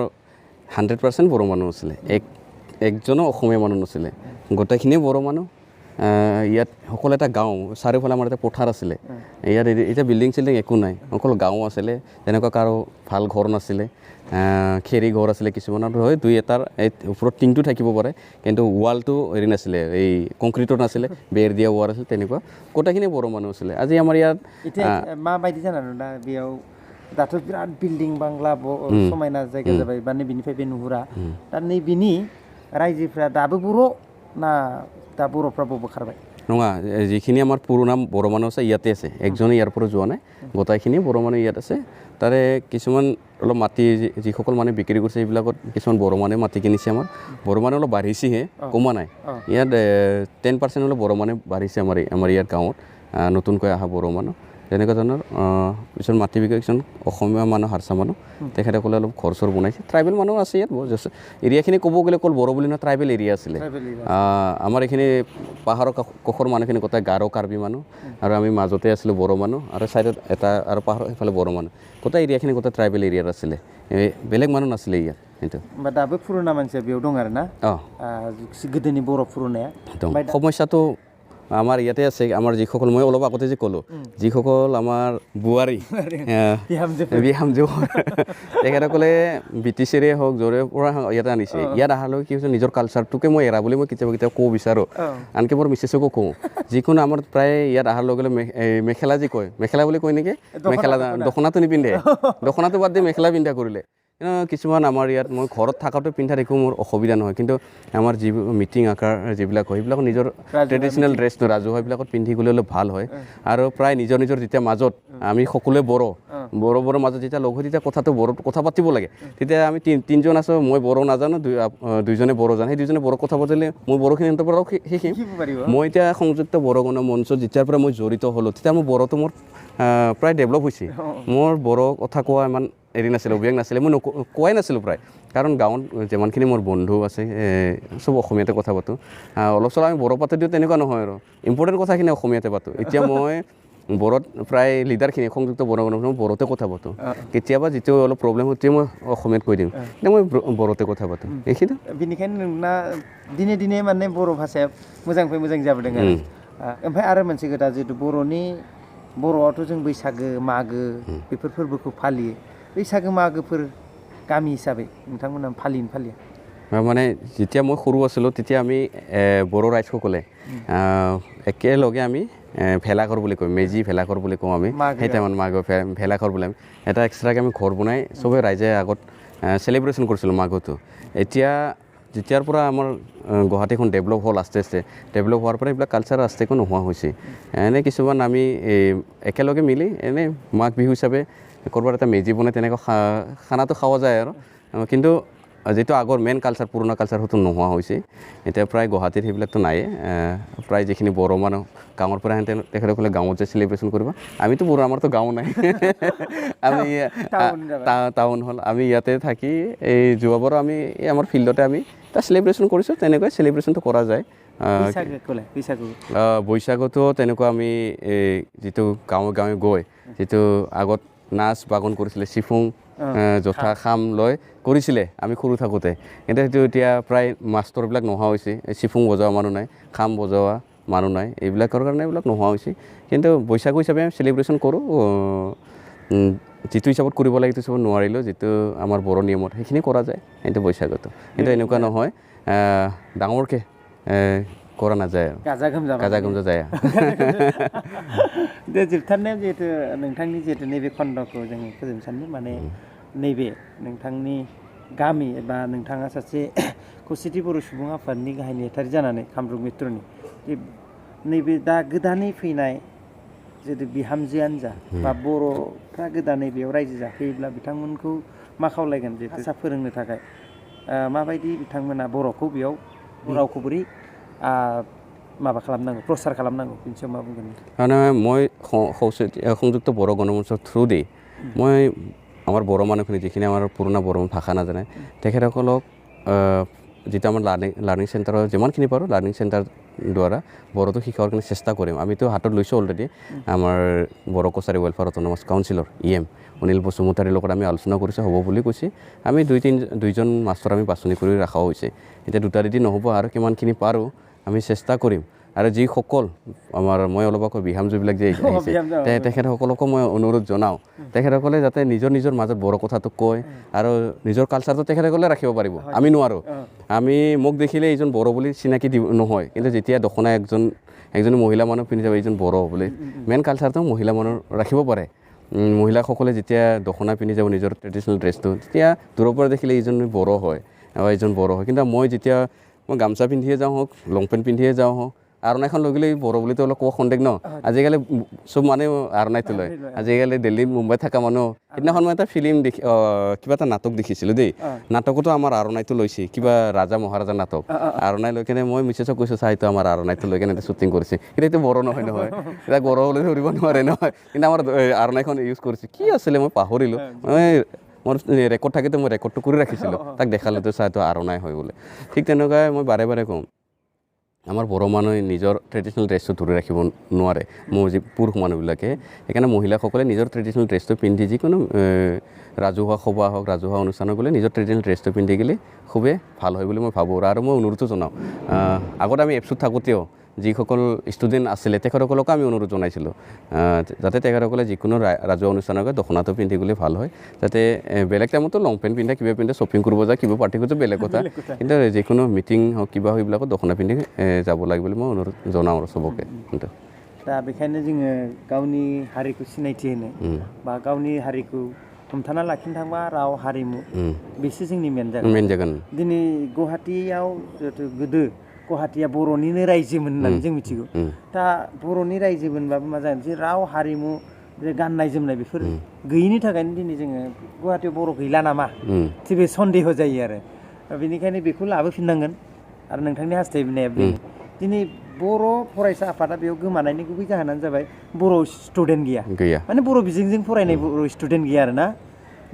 100% বড়ো মানুহ আছিলে একজনো অসমীয়া মানুহ নাছিলে গোটেইখিনি বড়ো মানুহ ইয়াত সকলো এটা গাঁও চাৰিওফালে আমাৰ এটা পথাৰ আছিলে ইয়াত এতিয়া বিল্ডিং চিল্ডিং একো নাই অকল গাঁও আছিলে তেনেকুৱা কাৰো ভাল ঘৰ নাছিলে খেৰী ঘৰ আছিলে কিছুমানৰ হয় দুই এটাৰ ওপৰত টিংটো থাকিব পাৰে কিন্তু ৱালটো হেৰি নাছিলে এই কংক্ৰিটৰ নাছিলে বেৰ দিয়া ৱাল আছিল তেনেকুৱা গোটেইখিনি বড়ো মানুহ আছিলে আজি আমাৰ ইয়াত এতিয়া মাবাयदि जानानै दा बेयाव दाथ' बिराद बिल्डिं बांला समायना जायगा जाबाय बा नैबेनिफ्राय बे नुहुरा दा नैबेनि रायजोफ्रा दाबो बर' ना दा बर'फ्रा बोखारबाय नङा যিখিনি আমাৰ পুৰণা বড়ো মানুহ আছে ইয়াতে আছে একজনে ইয়াৰ পৰা যোৱা নাই গোটেইখিনি বড়ো মানুহ ইয়াত আছে তাৰে কিছুমান অলপ মাটি যিসকল মানুহে বিক্ৰী কৰিছে এইবিলাকত কিছুমান বড়ো মানুহে মাটি কিনিছে আমাৰ বড়ো মানুহ অলপ বাঢ়িছেহে কমা নাই ইয়াত 10% অলপ বড়ো মানুহ বাঢ়িছে আমাৰ ইয়াত গাঁৱত নতুনকৈ অহা বড়ো মানুহ তেনেকুৱা ধৰণৰ কিছুমান মাটি বিক্ৰী কিছুমান অসমীয়া মানুহ হাৰচা মানুহ তেখেতসকলে অলপ ঘৰ চৰ বনাইছে ট্ৰাইবেল মানুহ আছে ইয়াত এৰিয়াখিনি ক'ব গ'লে অকল বড়ো বুলি নহয় ট্ৰাইবেল এৰিয়া আছিলে আমাৰ এইখিনি পাহাৰৰ কাষৰ মানুহখিনি গোটেই গাৰো কাৰ্বি মানুহ আৰু আমি মাজতে আছিলোঁ বড়ো মানুহ আৰু ছাইডত এটা আৰু পাহাৰৰ সেইফালে বড়ো মানুহ গোটেই এৰিয়াখিনি গোটেই ট্ৰাইবেল এৰিয়াত আছিলে বেলেগ মানুহ নাছিলে ইয়াত সেইটো দাবो পুৰণা মানसिया बेयाव दं आरो ना गोदोनि बर' पुरुनाया সমস্যাটো আমাৰ ইয়াতে আছে আমাৰ যিসকল মই অলপ আগতে যে ক'লোঁ যিসকল আমাৰ বোৱাৰী বিহামজু তেখেতসকলে ব্ৰিটিছেৰে হওক য'ৰে পৰা ইয়াতে আনিছে ইয়াত অহালৈ কি হৈছে নিজৰ কালচাৰটোকে মই এৰা বুলি মই কেতিয়াবা ক'ব বিচাৰোঁ আনকি মোৰ মিছেছকো কওঁ যিকোনো আমাৰ প্ৰায় ইয়াত অহাৰ লগে লগে মেখেলা যি কয় মেখেলা বুলি কয় নেকি মেখেলা দখনাটো নিপিন্ধে দখনাটো বাদ দি মেখেলা পিন্ধা কৰিলে কিছুমান আমাৰ ইয়াত মই ঘৰত থকাটো পিন্ধাত একো মোৰ অসুবিধা নহয় কিন্তু আমাৰ যি মিটিং আকাৰ যিবিলাক হয় সেইবিলাক নিজৰ ট্ৰেডিশ্যনেল ড্ৰেছটো ৰাজহুৱা সেইবিলাকত পিন্ধি গ'লে অলপ ভাল হয় আৰু প্ৰায় নিজৰ যেতিয়া মাজত আমি সকলোৱে বড়োৰ মাজত যেতিয়া লগ হৈ তেতিয়া কথাটো বড়োত কথা পাতিব লাগে তেতিয়া আমি তিনিজন আছোঁ মই বড়ো নাজানো দুইজনে বড়ো জানো সেই দুইজনে বড়ো কথা পাতিলে মই বড়োখিনি সিহঁতৰ পৰাও শিকিম মই এতিয়া সংযুক্ত বড়ো গণমঞ্চত যেতিয়াৰ পৰা মই জড়িত হ'লোঁ তেতিয়া মোৰ বড়োটো মোৰ প্ৰায় ডেভেলপ হৈছে মোৰ বড়ো কথা কোৱা ইমান এৰি নাছিলে অভিয়াস নাছিলে মই কোৱাই নাছিলোঁ প্ৰায় কাৰণ গাঁৱত যিমানখিনি মোৰ বন্ধু আছে চব অসমীয়াতে কথা পাতোঁ অলপ চলপ আমি বড়ো পাতি দিওঁ তেনেকুৱা নহয় আৰু ইম্পৰ্টেণ্ট কথাখিনি অসমীয়াতে পাতোঁ এতিয়া মই বড়োত প্ৰায় লিডাৰখিনি সংযুক্ত বড়ো গণমঞ্চত বড়োতে কথা পাতোঁ কেতিয়াবা যিটো অলপ প্ৰব্লেম হয় তেতিয়া মই অসমীয়াত কৈ দিওঁ এতিয়া মই বড়োতে কথা পাতোঁ এইখিনি बेनिखायनो नोंना दिने दिने माने बर' भाषाया मोजांनिफ्राय मोजां जाबोदों आरो ओमफ्राय आरो मोनसे खोथा जिहेतु बर'आथ' जों बैसागो मागो बेफोर फोरबोखौ फालियो बैसागो मागोफोर गामि हिसाबै नोंथांमोना फालिया মানে যেতিয়া মই সৰু আছিলোঁ তেতিয়া আমি বড়ো ৰাইজসকলে একেলগে আমি ভেলাঘৰ বুলি কওঁ মেজি ভেলাঘৰ বুলি কওঁ আমি সেই টাইমত মাঘৰ ভেলাঘৰ বুলি আমি এটা এক্সট্ৰাকৈ আমি ঘৰ বনাই চবেই ৰাইজে আগত চেলিব্ৰেশ্যন কৰিছিলোঁ মাঘটো এতিয়া যেতিয়াৰ পৰা আমাৰ গুৱাহাটীখন ডেভেলপ হ'ল আস্তে আস্তে ডেভেলপ হোৱাৰ পৰা এইবিলাক কালচাৰ আস্তে নোহোৱা হৈছে এনে কিছুমান আমি একেলগে মিলি এনেই মাঘ বিহু হিচাপে ক'ৰবাত এটা মেজি বনাই তেনেকুৱা খানাটো খোৱা যায় আৰু কিন্তু যিটো আগৰ মেইন কালচাৰ পুৰণা কালচাৰ সেইটো নোহোৱা হৈছে এতিয়া প্ৰায় গুৱাহাটীত সেইবিলাকতো নায়ে প্ৰায় যিখিনি বড়ো মানুহ গাঁৱৰ পৰা তেখেতসকলে গাঁৱত যে চেলিব্ৰেশ্যন কৰিব আমিতো বড়ো আমাৰতো গাঁও নাই আমি টাউন হ'ল আমি ইয়াতে থাকি এই যোৱাবাৰো আমি আমাৰ ফিল্ডতে আমি এটা চেলিব্ৰেশ্যন কৰিছোঁ তেনেকৈ চেলিব্ৰেশ্যনটো কৰা যায় বৈশাগুতো তেনেকুৱা আমি যিটো গাঁৱে গৈ যিটো আগত নাচ বাগন কৰিছিলে চিফুং জোঠা খাম লৈ কৰিছিলে আমি সৰু থাকোঁতে কিন্তু সেইটো এতিয়া প্ৰায় মাষ্টৰবিলাক নোহোৱা হৈছে চিফুং বজোৱা মানুহ নাই খাম বজোৱা মানুহ নাই এইবিলাকৰ কাৰণে এইবিলাক নোহোৱা হৈছে কিন্তু বৈশাগু হিচাপে আমি চেলিব্ৰেশ্যন কৰোঁ যিটো হিচাপত কৰিব লাগে সেইটো হিচাপত নোৱাৰিলোঁ যিটো আমাৰ বড়ো নিয়মত সেইখিনি কৰা যায় সেইটো বৈশাগুটো কিন্তু এনেকুৱা নহয় ডাঙৰকৈ কৰা নাযায় গাজা গোমজা যায় जोबथारनायाव जिहेतु नोंथांनि जिहेतु नैबे खन्द'खौ जों फोजोबनो सानदों माने नैबे नोंथांनि गामि एबा नोंथाङा सासे खौसेथि बर' सुबुं आफादनि गाहाय नेहाथारि जानानै कामरुप मेट्र'नि नैबे दा गोदानै फैनाय जिहेतु बिहामजोआनो जा बा बर'फ्रा गोदानै बेयाव रायजो जाफैयोब्ला बिथांमोनखौ मा खावलायगोन जिहेतु भाषा फोरोंनो थाखाय माबायदि बिथांमोना बर'खौ बेयाव रावखौ बोरै माबा खालामनांगौ प्रसार खालामनांगौ बेनि सायाव मा बुंगोन মানে মই সংযুক্ত বড়ো গণমঞ্চৰ থ্ৰু দি মই আমাৰ বড়ো মানুহখিনি যিখিনি আমাৰ পুৰণা বড়ো ভাষা নাজানে তেখেতসকলক যিটো আমাৰ লাৰ্ণিং চেণ্টাৰৰ যিমানখিনি পাৰোঁ লাৰ্ণিং চেণ্টাৰ দ্বাৰা বড়োটো শিকাৰ কাৰণে চেষ্টা কৰিম আমিতো হাতত লৈছোঁ অলৰেডি আমাৰ বড়ো কছাৰী ৱেলফেয়াৰ অট'নমাছ কাউন্সিলৰ EM অনিল বসুমতাৰীৰ লগত আমি আলোচনা কৰিছোঁ হ'ব বুলি কৈছে আমি দুইজন মাষ্টৰ আমি বাছনি কৰি ৰখা হৈছে এতিয়া দুটা দিদি নহ'ব আৰু কিমানখিনি পাৰোঁ আমি চেষ্টা কৰিম আৰু যিসকল আমাৰ মই অলপ আকৌ বিহামজুবিলাক যে আহিছে তেখেতসকলকো মই অনুৰোধ জনাওঁ তেখেতসকলে যাতে নিজৰ মাজত বড়ো কথাটো কয় আৰু নিজৰ কালচাৰটো তেখেতসকলে ৰাখিব পাৰিব আমি নোৱাৰোঁ আমি মোক দেখিলে এইজন বড়ো বুলি চিনাকি নহয় কিন্তু যেতিয়া দখনা একজনী মহিলা মানুহ পিন্ধি যাব এইজন বড়ো বুলি মেইন কালচাৰটো মহিলা মানুহ ৰাখিব পাৰে মহিলাসকলে যেতিয়া দখনা পিন্ধি যাব নিজৰ ট্ৰেডিশ্যনেল ড্ৰেছটো তেতিয়া দূৰৰ পৰা দেখিলে এইজন বড়ো হয় এইজন বড়ো হয় কিন্তু মই যেতিয়া মই গামচা পিন্ধিয়ে যাওঁ হওক লং পেণ্ট পিন্ধিয়ে যাওঁ হওক আৰণাইখন লৈ গ'লে বড়ো বুলিতো অলপ ক'ব সন্দেহ ন আজিকালি চব মানুহে আৰণাইটো লয় আজিকালি দিল্লী মুম্বাইত থকা মানুহ সেইদিনাখন মই এটা ফিল্ম কিবা এটা নাটক দেখিছিলোঁ দেই নাটকতো আমাৰ আৰণাইটো লৈছে কিবা ৰাজা মহাৰাজাৰ নাটক আৰণাই লৈ কেনে মই মিছেছক কৈছোঁ চাইতো আমাৰ আৰণাইটো লৈ কেনে শ্বুটিং কৰিছে কিন্তু এইটো বড়ো নহয় এতিয়া বড়ো বুলি ধৰিব নোৱাৰে নহয় কিন্তু আমাৰ আৰণাইখন ইউজ কৰিছে কি আছিলে মই পাহৰিলোঁ মোৰ ৰেকৰ্ড থাকেতো মই ৰেকৰ্ডটো কৰি ৰাখিছিলোঁ তাক দেখালেতো চাইতো আৰণাই হয় বোলে ঠিক তেনেকুৱাই মই বাৰে বাৰে কওঁ আমাৰ বড়ো মানুহে নিজৰ ট্ৰেডিশ্যনেল ড্ৰেছটো ধৰি ৰাখিব নোৱাৰে মোৰ যি পুৰুষ মানুহবিলাকে সেইকাৰণে মহিলাসকলে নিজৰ ট্ৰেডিশ্যনেল ড্ৰেছটো পিন্ধি যিকোনো ৰাজহুৱা সভা হওক ৰাজহুৱা অনুষ্ঠানত গ'লে নিজৰ ট্ৰেডিশ্যনেল ড্ৰেছটো পিন্ধি গ'লে খুবেই ভাল হয় বুলি মই ভাবোঁ আৰু মই অনুৰোধো জনাওঁ আগতে আমি এপছুত থাকোঁতেও যিসকল ষ্টুডেণ্ট আছিলে তেখেতসকলকো আমি অনুৰোধ জনাইছিলোঁ যাতে তেখেতসকলে যিকোনো ৰাজহুৱা অনুষ্ঠানত দখনাটো পিন্ধি গ'লে ভাল হয় যাতে বেলেগ টাইমতো লং পেণ্ট পিন্ধে কিবা পিন্ধে শ্বপিং কৰিব যায় কিবা পাৰ্টি কৰিছে বেলেগ কথা কিন্তু যিকোনো মিটিং হওক কিবা সেইবিলাকত দখনা পিন্ধি যাব লাগে বুলি মই অনুৰোধ জনাওঁ আৰু চবকে दा बेखायनो जोङो गावनि हारिखौ सिनायथि होनो बा गावनि हारिखौ हमथाना लाखिनो थांबा राव हारिमु बेसो जोंनि मेन जागोन दिनै गुवाहाटीयाव जिहेथु गोदो गुवाहाटीया बर'निनो रायजोमोन होननानै जों मिथिगौ दा बर'नि रायजोमोनबाबो मा जागोन जे राव हारिमु गाननाय जोमनाय बेफोर गैयिनि थाखायनो दिनै जोङो गुवाहाटीयाव बर' गैला नामा जे बे सन्देह जायो आरो बेनिखायनो बेखौ लाबोफिननांगोन आरो नोंथांनि हास्थायनाया बेनो दिनै बर' फरायसा आफादा बेयाव गोमानायनि गुबै जाहोनानो जाबाय बर' स्टुडेन्ट गैया माने बर' बिजोंजों फरायनाय बर' स्टुडेन्ट गैया आरोना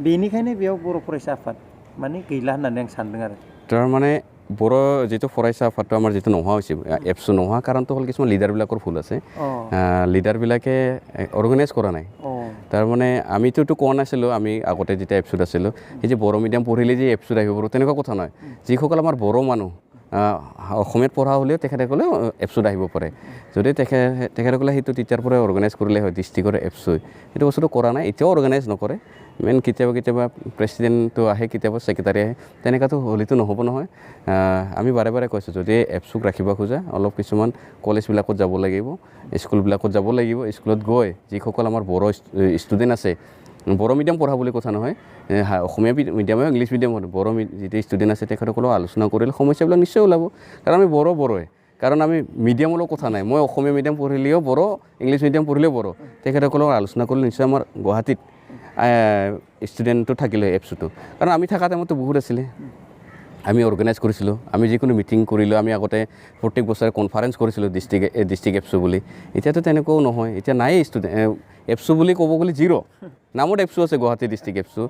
बेनिखायनो बेयाव बर' फरायसा आफाद माने गैला होननानै आं सानदों आरो थारमाने বৰ যিটো ফৰাইছা আফাদটো আমাৰ যিটো নোহোৱা হৈছে এপছটো নোহোৱা কাৰণটো হ'ল কিছুমান লিডাৰবিলাকৰ ভুল আছে লিডাৰবিলাকে অৰ্গেনাইজ কৰা নাই তাৰমানে আমিতো কোৱা নাছিলোঁ আমি আগতে যেতিয়া এপছুত আছিলোঁ এই যে বড়ো মিডিয়াম পঢ়িলে যে এপছুত আহিব পাৰোঁ তেনেকুৱা কথা নহয় যিসকল আমাৰ বড়ো মানুহ অসমীয়াত পঢ়া হ'লেও তেখেতসকলে এপছুত আহিব পাৰে যদি তেখেতসকলে সেইটো তেতিয়াৰ পৰাই অৰ্গেনাইজ কৰিলে হয় ডিষ্ট্ৰিক্টৰ এপছুত সেইটো বস্তুটো কৰা নাই এতিয়াও অৰ্গেনাইজ নকৰে মেইন কেতিয়াবা প্ৰেচিডেণ্টটো আহে কেতিয়াবা ছেক্ৰেটাৰী আহে তেনেকুৱাতো হ'লেতো নহ'ব নহয় আমি বাৰে বাৰে কৈছোঁ যদি এপছুক ৰাখিব খোজা অলপ কিছুমান কলেজবিলাকত যাব লাগিব স্কুলবিলাকত যাব লাগিব স্কুলত গৈ যিসকল আমাৰ বড়ো ষ্টুডেণ্ট আছে বড়ো মিডিয়াম পঢ়া বুলি কথা নহয় অসমীয়া মিডিয়াম ইংলিছ মিডিয়াম বড়ো যিটো ষ্টুডেণ্ট আছে তেখেতসকলেও আলোচনা কৰিলে সমস্যাবিলাক নিশ্চয় ওলাব কাৰণ আমি বড়োৱে কাৰণ আমি মিডিয়ামৰ কথা নাই মই অসমীয়া মিডিয়াম পঢ়িলেও বড়ো ইংলিছ মিডিয়াম পঢ়িলেও বড়ো তেখেতসকলক আলোচনা কৰিলে নিশ্চয় আমাৰ গুৱাহাটীত ষ্টুডেণ্টটো থাকিলে এপছুটো কাৰণ আমি থকা টাইমতো বহুত আছিলে আমি অৰ্গেনাইজ কৰিছিলোঁ আমি যিকোনো মিটিং কৰিলোঁ আমি আগতে প্ৰত্যেক বছৰে কনফাৰেঞ্চ কৰিছিলোঁ ডিষ্ট্ৰিক্ট এপছু বুলি এতিয়াতো তেনেকুৱাও নহয় এতিয়া নাই এপছু বুলি ক'ব গ'লে জিৰ' নামত এপছু আছে গুৱাহাটী ডিষ্ট্ৰিক্ট এপছু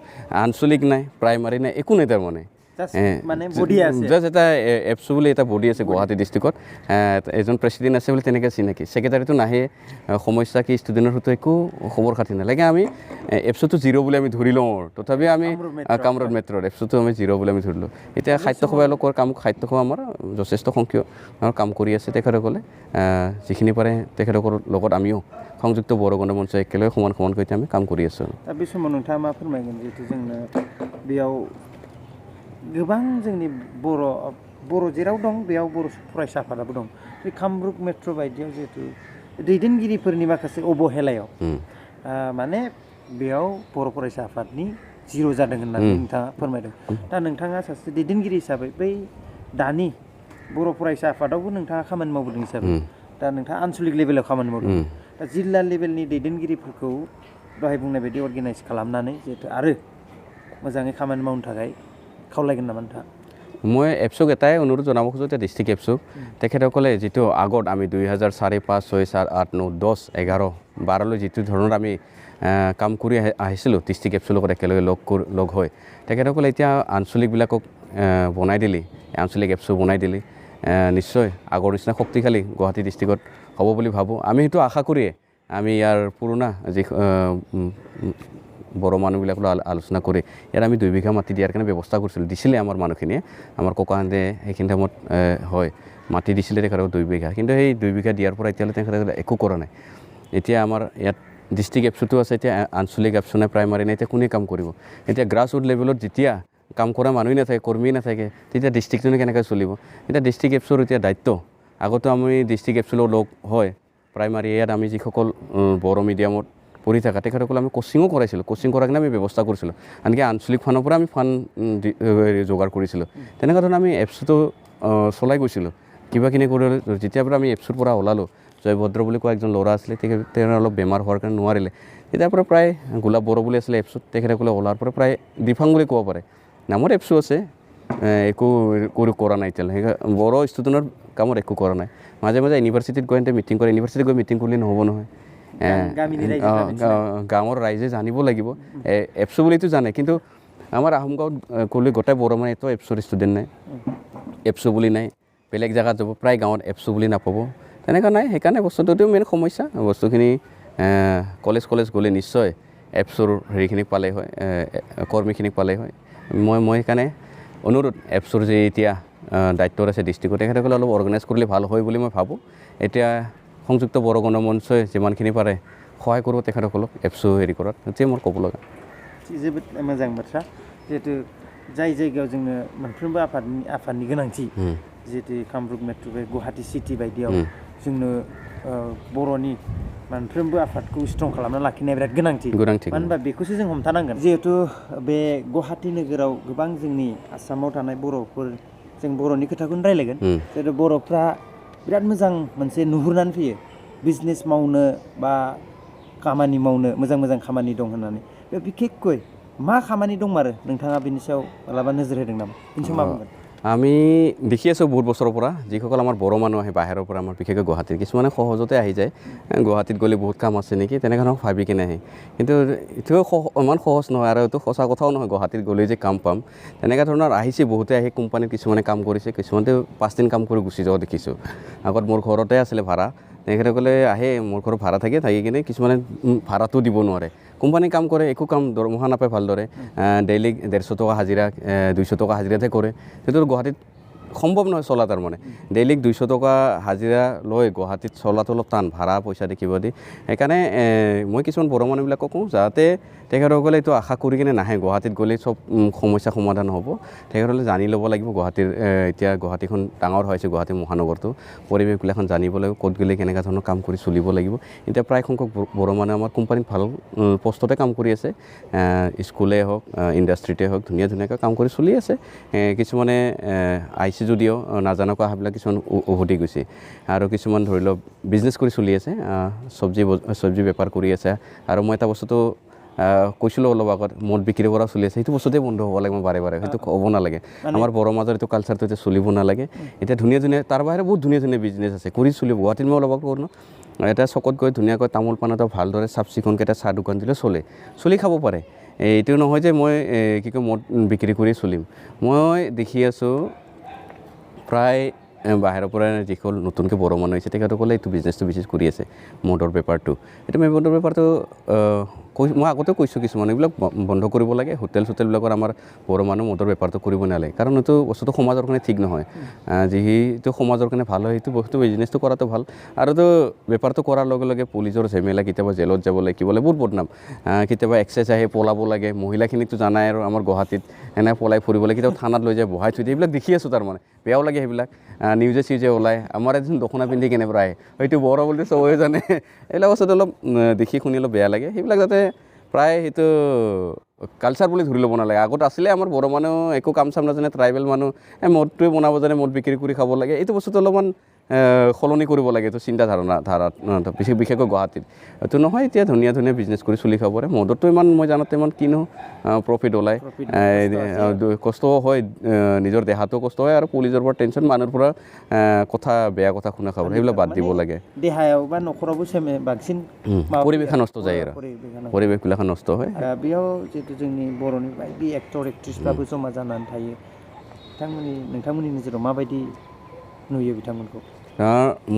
আঞ্চলিক নাই প্ৰাইমাৰী নাই একো নাই তাৰমানে জাষ্ট এটা এপছু বুলি এটা বডি আছে গুৱাহাটী ডিষ্ট্ৰিক্টত এজন প্ৰেচিডেণ্ট আছে বুলি তেনেকৈ চিনাকি ছেক্ৰেটাৰীটো নাহে সমস্যা কি ষ্টুডেণ্টৰ সৈতে একো খবৰ খাতি নালাগে আমি এপছুটো জিৰ' বুলি আমি ধৰি লওঁ তথাপিও আমি কামৰূপ মেট্ৰৰ এপছুটো আমি জিৰ' বুলি আমি ধৰিলোঁ এতিয়া সাহিত্য সভালোকৰ সাহিত্য সভা আমাৰ যথেষ্ট সংখ্যক কাম কৰি আছে তেখেতসকলে যিখিনি পাৰে তেখেতসকলৰ লগত আমিও সংযুক্ত বড়ো গণমঞ্চ একেলগে সমানকৈ আমি কাম কৰি আছোঁ दा बे समाव नोंथाङा मा फोरमायगोन जिहेतु जोंनो बेयाव गोबां जोंनि बर' जेराव दं बेयाव बर' फरायसा आफादाबो दं बे कामरुप मेट्र' बायदियाव जिहेतु दैदेनगिरिफोरनि माखासे अबहेलायाव माने बेयाव बर' फरायसा आफादनि जिर' जादों होननानै नोंथाङा फोरमायदों दा नोंथाङा सासे दैदेनगिरि हिसाबै बै दानि बर' फरायसा आफादावबो नोंथाङा खामानि मावबोदों हिसाबै दा नोंथाङा आन्चलिक लेभेलाव खामानि मावदों दा जिल्ला लेभेलनि दैदेनगिरिफोरखौ दहाय बुंनाय बायदि अर्गेनाइज खालामनानै जिहेतु आरो मोजाङै खामानि मावनो थाखाय খাওলাগেন নামান তা মই এপছুক এটাই অনুৰোধ জনাব খোজোঁ যে ডিষ্ট্ৰিক্ট এপছুক তেখেতসকলে যিটো আগত আমি 2004, 5, 6, 7, 8, 9, 10, 11, 12লৈ যিটো ধৰণৰ আমি কাম কৰি আহিছিলোঁ ডিষ্ট্ৰিক্ট এপছুৰ লগত একেলগে লগ হৈ তেখেতসকলে এতিয়া আঞ্চলিকবিলাকক বনাই দিলি আঞ্চলিক এপছু বনাই দিলি নিশ্চয় আগৰ নিচিনা শক্তিশালী গুৱাহাটী ডিষ্ট্ৰিক্টত হ'ব বুলি ভাবোঁ আমি সেইটো আশা কৰিয়ে আমি ইয়াৰ পুৰণা যি বড়ো মানুহবিলাকৰ আলোচনা কৰি ইয়াত আমি 2 বিঘা মাটি দিয়াৰ কাৰণে ব্যৱস্থা কৰিছিলোঁ দিছিলে আমাৰ মানুহখিনিয়ে আমাৰ ককাহঁতে সেইখিনি টাইমত হয় মাটি দিছিলে তেখেতক 2 বিঘা কিন্তু সেই 2 বিঘা দিয়াৰ পৰা এতিয়ালৈ তেখেতসকলে একো কৰা নাই এতিয়া আমাৰ ইয়াত ডিষ্ট্ৰিক্ট এপছুটো আছে এতিয়া আঞ্চলিক এপছু নাই প্ৰাইমাৰী নাই এতিয়া কোনে কাম কৰিব এতিয়া গ্ৰাছ ৰুট লেভেলত যেতিয়া কাম কৰা মানুহে নাথাকে কৰ্মী নাথাকে তেতিয়া ডিষ্ট্ৰিক্টটো কেনেকৈ চলিব এতিয়া ডিষ্ট্ৰিক্ট এপছুৰ এতিয়া দায়িত্ব আগতে আমি ডিষ্ট্ৰিক্ট এপছুৰ লগ হয় প্ৰাইমাৰী ইয়াত আমি যিসকল বড়ো মিডিয়ামত পঢ়ি থকা তেখেতসকলে আমি কোচিঙো কৰাইছিলোঁ কোচিং কৰাৰ কাৰণে আমি ব্যৱস্থা কৰিছিলোঁ আনকি আঞ্চলিক ফাণ্ডৰ পৰা আমি ফাণ্ড যোগাৰ কৰিছিলোঁ তেনেকুৱা ধৰণে আমি এপছটো চলাই গৈছিলোঁ কিবাখিনি কৰি যেতিয়াৰ পৰা আমি এপছুৰ পৰা ওলালোঁ জয়ভদ্ৰ বুলি কোৱা একজন ল'ৰা আছিলে তেওঁ অলপ বেমাৰ হোৱাৰ কাৰণে নোৱাৰিলে তেতিয়াৰ পৰা প্ৰায় গোলাপ বড়ো বুলি আছিলে এপছুত তেখেতসকলে ওলাৰ পৰা প্ৰায় দিফাং বুলি ক'ব পাৰে নামৰ এপছু আছে একো কৰা নাই এতিয়ালৈ বড়ো ষ্টুডেণ্টৰ কামত একো কৰা নাই মাজে মাজে ইউনিভাৰ্চিটিত গৈ মিটিং কৰে ইউনিভাৰ্চিটিত গৈ মিটিং কৰিলে নহ'ব নহয় গাঁৱৰ ৰাইজে জানিব লাগিব এপছু বুলিতো জানে কিন্তু আমাৰ আহোম গাঁৱত ক'লে গোটেই বড়ো মানে এইটো এপছুৰ ষ্টুডেণ্ট নাই এপছু বুলি নাই বেলেগ জেগাত যাব প্ৰায় গাঁৱত এপছু বুলি নাপাব তেনেকুৱা নাই সেইকাৰণে বস্তুটোতো মেইন সমস্যা বস্তুখিনি কলেজ গ'লে নিশ্চয় এপছুৰ হেৰিখিনিক পালে হয় কৰ্মীখিনিক পালে হয় মই সেইকাৰণে অনুৰোধ এপছুৰ যে এতিয়া দায়িত্বত আছে ডিষ্ট্ৰিক্টত তেখেতসকলে অলপ অৰ্গেনাইজ কৰিলে ভাল হয় বুলি মই ভাবোঁ এতিয়া সংযুক্ত বড়ো গণমঞ্চই যিমানখিনি পাৰে সহায় কৰিব তেখেতসকলক এপছু হেৰি কৰাত সেইটোৱে মোৰ ক'ব লগা जोबोद मोजां बाथ्रा जिहेतु जाय जायगायाव जोंनो मोनफ्रोमबो आफादनि गोनांथि जिहेतु कामरुप मेट्र' बे गुवाहाटी सिटि बायदियाव जोंनो बर'नि मोनफ्रोमबो आफादखौ स्ट्रं खालामना लाखिनाया बिराद गोनांथि मानो होनबा बेखौसो जों हमथानांगोन जिहेतु बे गुवाहाटी नोगोराव गोबां जोंनि आसामाव थानाय बर'फोर जों बर'नि खोथाखौनो रायलायगोन जिहेतु बर'फ्रा बिराद मोजां मोनसे नुहुरनानै फैयो बिजनेस मावनो बा खामानि मावनो मोजां खामानि दं होननानै बे बिखेखকৈ मा खामानि दंमारो नोंथाङा बिनि सायाव मालाबा नोजोर होदों नामा बिनि सायाव मा बुंगोन আমি দেখি আছোঁ বহুত বছৰৰ পৰা যিসকল আমাৰ বড়ো মানুহ আহে বাহিৰৰ পৰা আমাৰ বিশেষকৈ গুৱাহাটীৰ কিছুমানে সহজতে আহি যায় গুৱাহাটীত গ'লে বহুত কাম আছে নেকি তেনেধৰণৰ ভাবি কিনে আহে কিন্তু এইটো ইমান সহজ নহয় আৰু এইটো সঁচা কথাও নহয় গুৱাহাটীত গ'লে যে কাম পাম তেনেকুৱা ধৰণৰ আহিছে বহুতে আহি কোম্পানীত কিছুমানে কাম কৰিছে কিছুমানে 5 দিন কাম কৰি গুচি যোৱা দেখিছোঁ আগত মোৰ ঘৰতে আছিলে ভাড়া তেখেতসকলে আহে মোৰ ঘৰত ভাড়া থাকি কিনে কিছুমানে ভাড়াটো দিব নোৱাৰে কোম্পানী কাম কৰে একো কাম দৰমহা নাপায় ভালদৰে ডেইলি 150 টকা হাজিৰা 200 টকা হাজিৰাতে কৰে সেইটো গুৱাহাটীত সম্ভৱ নহয় চলা তাৰমানে ডেইলি 200 টকা হাজিৰা লৈ গুৱাহাটীত চলাটো অলপ টান ভাড়া পইচা দেখিব দি সেইকাৰণে মই কিছুমান বড়ো মানুহবিলাকক কওঁ যাতে তেখেতসকলে এইটো আশা কৰি কিনে নাহে গুৱাহাটীত গ'লে চব সমস্যা সমাধান হ'ব তেখেতসকলে জানি ল'ব লাগিব গুৱাহাটীৰ এতিয়া গুৱাহাটীখন ডাঙৰ হৈছে গুৱাহাটী মহানগৰটো পৰিৱেশবিলাখন জানিব লাগিব ক'ত গ'লে কেনেকুৱা ধৰণৰ কাম কৰি চলিব লাগিব এতিয়া প্ৰায় সংখ্যক বড়ো মানুহে আমাৰ কোম্পানীত ভাল পোষ্টতে কাম কৰি আছে স্কুলে হওক ইণ্ডাষ্ট্ৰিতে হওক ধুনীয়াকৈ কাম কৰি চলি আছে কিছুমানে আইচি যদিও নাজানকৈ অহাবিলাক কিছুমান উভতি গৈছে আৰু কিছুমান ধৰি লওক বিজনেছ কৰি চলি আছে চব্জি বেপাৰ কৰি আছে আৰু মই এটা বস্তুটো কৈছিলোঁ অলপ আগত মদ বিক্ৰী কৰা চলি আছে সেইটো বস্তুতে বন্ধ হ'ব লাগে মই বাৰে সেইটো হ'ব নালাগে আমাৰ বড়ো মাজৰ এইটো কালচাৰটো এতিয়া চলিব নালাগে এতিয়া ধুনীয়া তাৰ বাহিৰে বহুত ধুনীয়া বিজনেছ আছে কৰি চলিব গুৱাহাটীত মই অলপ কৰোঁ এটা চকত গৈ ধুনীয়াকৈ তামোল পাণ এটা ভালদৰে চাফ চিকুণকৈ এটা চাহ দোকান দিলে চলি খাব পাৰে এইটো নহয় যে মই কি কয় মদ বিক্ৰী কৰি চলিম মই দেখি আছোঁ প্ৰায় বাহিৰৰ পৰা যিসকল নতুনকৈ বড়ো মানুহ আহিছে তেখেতসকলে এইটো বিজনেছটো বিশেষ কৰি আছে মদৰ বেপাৰটো এইটো মদৰ বেপাৰটো মই আগতে কৈছোঁ কিছুমান এইবিলাক বন্ধ কৰিব লাগে হোটেলবিলাকৰ আমাৰ বড়ো মানুহ মদৰ বেপাৰটো কৰিব নালাগে কাৰণ এইটো বস্তুটো সমাজৰ কাৰণে ঠিক নহয় যিটো সমাজৰ কাৰণে ভাল হয় সেইটো বস্তু বিজনেছটো কৰাটো ভাল আৰুতো বেপাৰটো কৰাৰ লগে লগে পুলিচৰ ঝেমেলা কেতিয়াবা জেলত যাব লাগে কিবা বহুত বদনাম কেতিয়াবা এক্সাৰচাইজ আহে পলাব লাগে মহিলাখিনিকতো জানাই আৰু আমাৰ গুৱাহাটীত এনে পলাই ফুৰিব লাগে কেতিয়াবা থানাত লৈ যায় বহাই থৈ দিয়ে এইবিলাক দেখি আছোঁ তাৰমানে বেয়াও লাগে সেইবিলাক নিউজে ওলায় আমাৰ এদিন দখনা পিন্ধি কেনেকুৱা আহে হয়তো বড়ো বুলি চবেই জানে এইবিলাক বস্তুটো অলপ দেখি শুনি অলপ বেয়া লাগে সেইবিলাক যাতে প্ৰায় সেইটো কালচাৰ বুলি ধৰি ল'ব নালাগে আগত আছিলে আমাৰ বড়ো মানুহ একো কাম চাম নাজানে ট্ৰাইবেল মানুহ মদটোৱে বনাব জানে মদ বিক্ৰী কৰি খাব লাগে এইটো বস্তুটো অলপমান সলনি কৰিব লাগে এইটো ধাৰাত বিশেষকৈ গুৱাহাটীত এইটো নহয় এতিয়া ধুনীয়া বিজনেছ কৰি চলি খাব পাৰে মদতো ইমান মই জানাতে ইমান কিনো প্ৰফিট ওলায় কষ্টও হয় নিজৰ দেহাটো কষ্ট হয় আৰু পুলিচৰ পৰা টেনশ্যন মানুহৰ পৰা বেয়া কথা শুনা খাব সেইবিলাক বাদ দিব লাগে দেহায়াव বা ন'खरावबो बांसिन পৰিৱেশ নষ্ট যায় আৰু পৰিৱেশবিলাক নষ্ট হয় बेयाव जिहेतु जोंनि बर'नि बायदि एक्टर एक्ट्रिसफ्राबो जमा जानानै थायो नोंथांमोननि नोजोराव माबायदि नुयो बिथांमोनखौ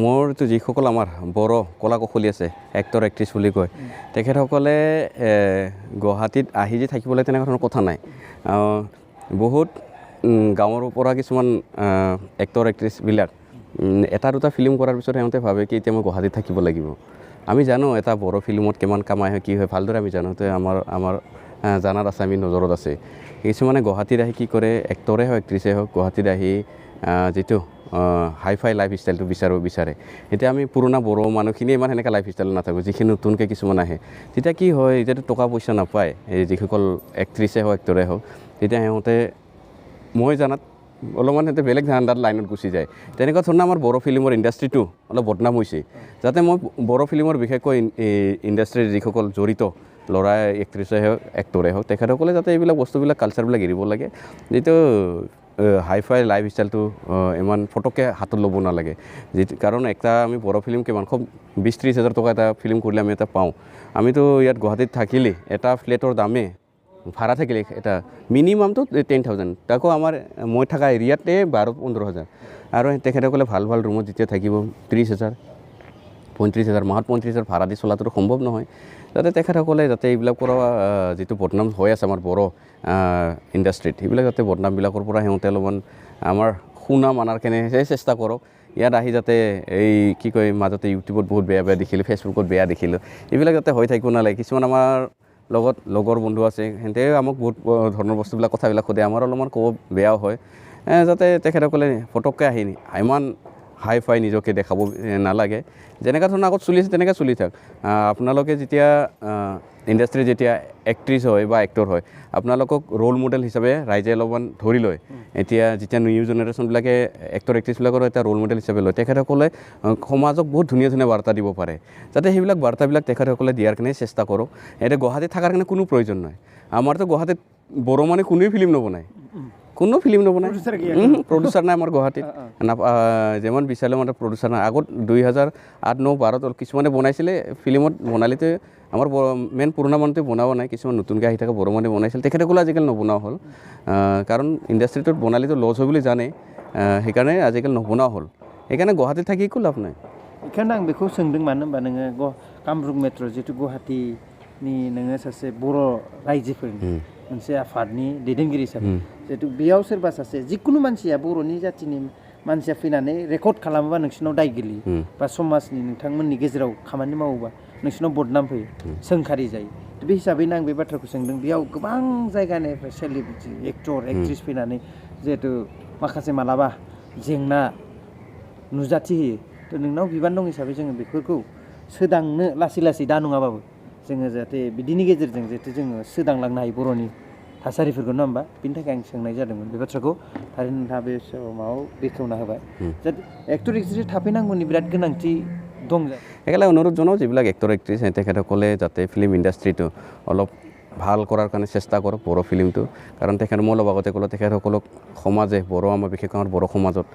मोरतो जिসকল আমাৰ বৰ কলা কৌশলী আছে এক্টৰ এক্ট্ৰেছ বুলি কয় তেখেতসকলে গুৱাহাটীত আহি যে থাকিবলৈ তেনেকুৱা ধৰণৰ কথা নাই বহুত গাঁৱৰ পৰা কিছুমান এক্টৰ এক্ট্ৰেছবিলাক এটা দুটা ফিল্ম কৰাৰ পিছত সিহঁতে ভাবে কি এতিয়া মই গুৱাহাটীত থাকিব লাগিব আমি জানো এটা বড় ফিল্মত কিমান কামাই হয় কি হয় ভালদৰে আমি জানো তো আমাৰ জানাত আছে আমি নজৰত আছে কিছুমানে গুৱাহাটীত আহি কি কৰে এক্টৰে হওক এক্ট্ৰেছে হওক গুৱাহাটীত আহি যিটো হাই ফাই লাইফ ষ্টাইলটো বিচাৰে এতিয়া আমি পুৰণা বড়ো মানুহখিনিয়ে ইমান সেনেকৈ লাইফ ষ্টাইল নাথাকোঁ যিখিনি নতুনকৈ কিছুমান আহে তেতিয়া কি হয় এতিয়াতো টকা পইচা নাপায় এই যিসকল এক্ট্ৰেছে হওক এক্টৰে হওক তেতিয়া সিহঁতে মই জানাত অলপমান সিহঁতে বেলেগ ধান্দাৰ লাইনত গুচি যায় তেনেকুৱা ধৰণৰ আমাৰ বড়ো ফিল্মৰ ইণ্ডাষ্ট্ৰিটো অলপ বদনাম হৈছে যাতে মই বড়ো ফিল্মৰ বিশেষকৈ ইণ্ডাষ্ট্ৰিৰ যিসকল জড়িত ল'ৰা এক্ট্ৰেছে হওক এক্টৰে হওক তেখেতসকলে যাতে এইবিলাক বস্তুবিলাক কালচাৰবিলাক এৰিব লাগে যিটো হাই ফাই লাইফ ষ্টাইলটো ইমান ফটককৈ হাতত ল'ব নালাগে কাৰণ একটা আমি বড়ো ফিল্ম কিমান খুব 20-30 হাজাৰ টকা এটা ফিল্ম কৰিলে আমি এটা পাওঁ আমিতো ইয়াত গুৱাহাটীত থাকিলে এটা ফ্লেটৰ দামে ভাড়া থাকিলে এটা মিনিমামটো 10,000 তাকো আমাৰ মই থকা এৰিয়াতে 12-15 হাজাৰ আৰু তেখেতসকলে ভাল ভাল ৰুমত যেতিয়া থাকিব 30,000 35,000 মাহত 35,000 ভাড়া দি চলাটো সম্ভৱ নহয় যাতে তেখেতসকলে যাতে এইবিলাক পৰা যিটো বদনাম হৈ আছে আমাৰ বড়ো ইণ্ডাষ্ট্ৰিত সেইবিলাক যাতে বদনামবিলাকৰ পৰা সিহঁতে অলপমান আমাৰ সুনাম আনাৰ কেনে চেষ্টা কৰক ইয়াত আহি যাতে এই কি কয় মাজতে ইউটিউবত বহুত বেয়া দেখিলোঁ ফেচবুকত বেয়া দেখিলোঁ এইবিলাক যাতে হৈ থাকিব নালাগে কিছুমান আমাৰ লগত লগৰ বন্ধু আছে সিহঁতে আমাক বহুত ধৰণৰ বস্তুবিলাক কথাবিলাক সোধে আমাৰ অলপমান ক'ব বেয়াও হয় যাতে তেখেতসকলে ফটককৈ আহি ইমান হাই ফাই নিজকে দেখাব নালাগে যেনেকুৱা ধৰণৰ আগত চলি আছে তেনেকৈ চলি থাক আপোনালোকে যেতিয়া ইণ্ডাষ্ট্ৰি যেতিয়া এক্ট্ৰেছ হয় বা এক্টৰ হয় আপোনালোকক ৰোল মডেল হিচাপে ৰাইজে অলপমান ধৰি লয় এতিয়া যেতিয়া নিউ জেনেৰেশ্যনবিলাকে এক্টৰ এক্ট্ৰেছবিলাকৰ এটা ৰোল মডেল হিচাপে লয় তেখেতসকলে সমাজক বহুত ধুনীয়া ধুনীয়া বাৰ্তা দিব পাৰে যাতে সেইবিলাক বাৰ্তাবিলাক তেখেতসকলে দিয়াৰ কাৰণে চেষ্টা কৰক এতিয়া গুৱাহাটীত থকাৰ কাৰণে কোনো প্ৰয়োজন নাই আমাৰতো গুৱাহাটীত বড়ো মানে কোনোৱে ফিল্ম নবনায় কোনো ফিল্ম নবনায় প্ৰডিউচাৰ নাই আমাৰ গুৱাহাটীত যেমন বিচাৰিলে মানে প্ৰডিউচাৰ নাই আগত 2008-9-12 কিছুমানে বনাইছিলে ফিল্মত বনালিতে আমাৰ মেইন পুৰণা মানুহটোৱে বনাব নাই কিছুমান নতুনকৈ আহি থকা বড়ো মানুহে বনাইছিল তেখেতসকলে আজিকালি নবনোৱা হ'ল কাৰণ ইণ্ডাষ্ট্ৰিটোত বনালেতো লছ হয় বুলি জানে সেইকাৰণে আজিকালি নবনোৱা হ'ল সেইকাৰণে গুৱাহাটীত থাকি একো লাভ নাই बेखायनो आं बेखौ सोंदों मानो होनबा नोङो कामरुप मेट्र' जितु गुवाहाटीनि नोङो सासे बर' रायजोफोरनि मोनसे आफादनि दैदेनगिरि हिसाबै जितु बेयाव सोरबा सासे जिकुनु मानसिया बर'नि जातिनि मानसिया फैनानै रेकर्ड खालामोबा नोंसिनाव दाय गोलैयो बा समाजनि नोंथांमोननि गेजेराव खामानि मावोबा नोंसिनाव बदनाम फैयो सोंखारि जायो बे हिसाबैनो आं बे बाथ्राखौ सोंदों बेयाव गोबां जायगानिफ्राय सेलिब्रिटि एक्टर एक्ट्रेस फैनानै जिहेतु माखासे मालाबा जेंना नुजाथि होयो तो नोंनाव बिबान दं हिसाबै जोङो बेफोरखौ सोदांनो लासै लासै दा नङाबाबो जोङो जाहाथे बिदिनि गेजेरजों जिहेतु जोङो सोदांलांनो हायो बर'नि थासारिफोरखौ नङा होमबा बिनि थाखाय आं सोंनाय जादोंमोन बे बाथ्राखौ थारैनो नोंथाङा बे समाव बेखेवना होबाय जाहाथे एक्टर एक्ट्रेस थाफैनांगौनि बिराद गोनांथि दं সেইকাৰণে অনুৰোধ জনাওঁ যিবিলাক এক্টৰ এক্ট্ৰেছ তেখেতসকলে যাতে ফিল্ম ইণ্ডাষ্ট্ৰিটো অলপ ভাল কৰাৰ কাৰণে চেষ্টা কৰক বড়ো ফিল্মটো কাৰণ তেখেত মই অলপ আগতে ক'লোঁ তেখেতসকলক সমাজে বড়ো আমাৰ বিশেষকৈ আমাৰ বড়ো সমাজত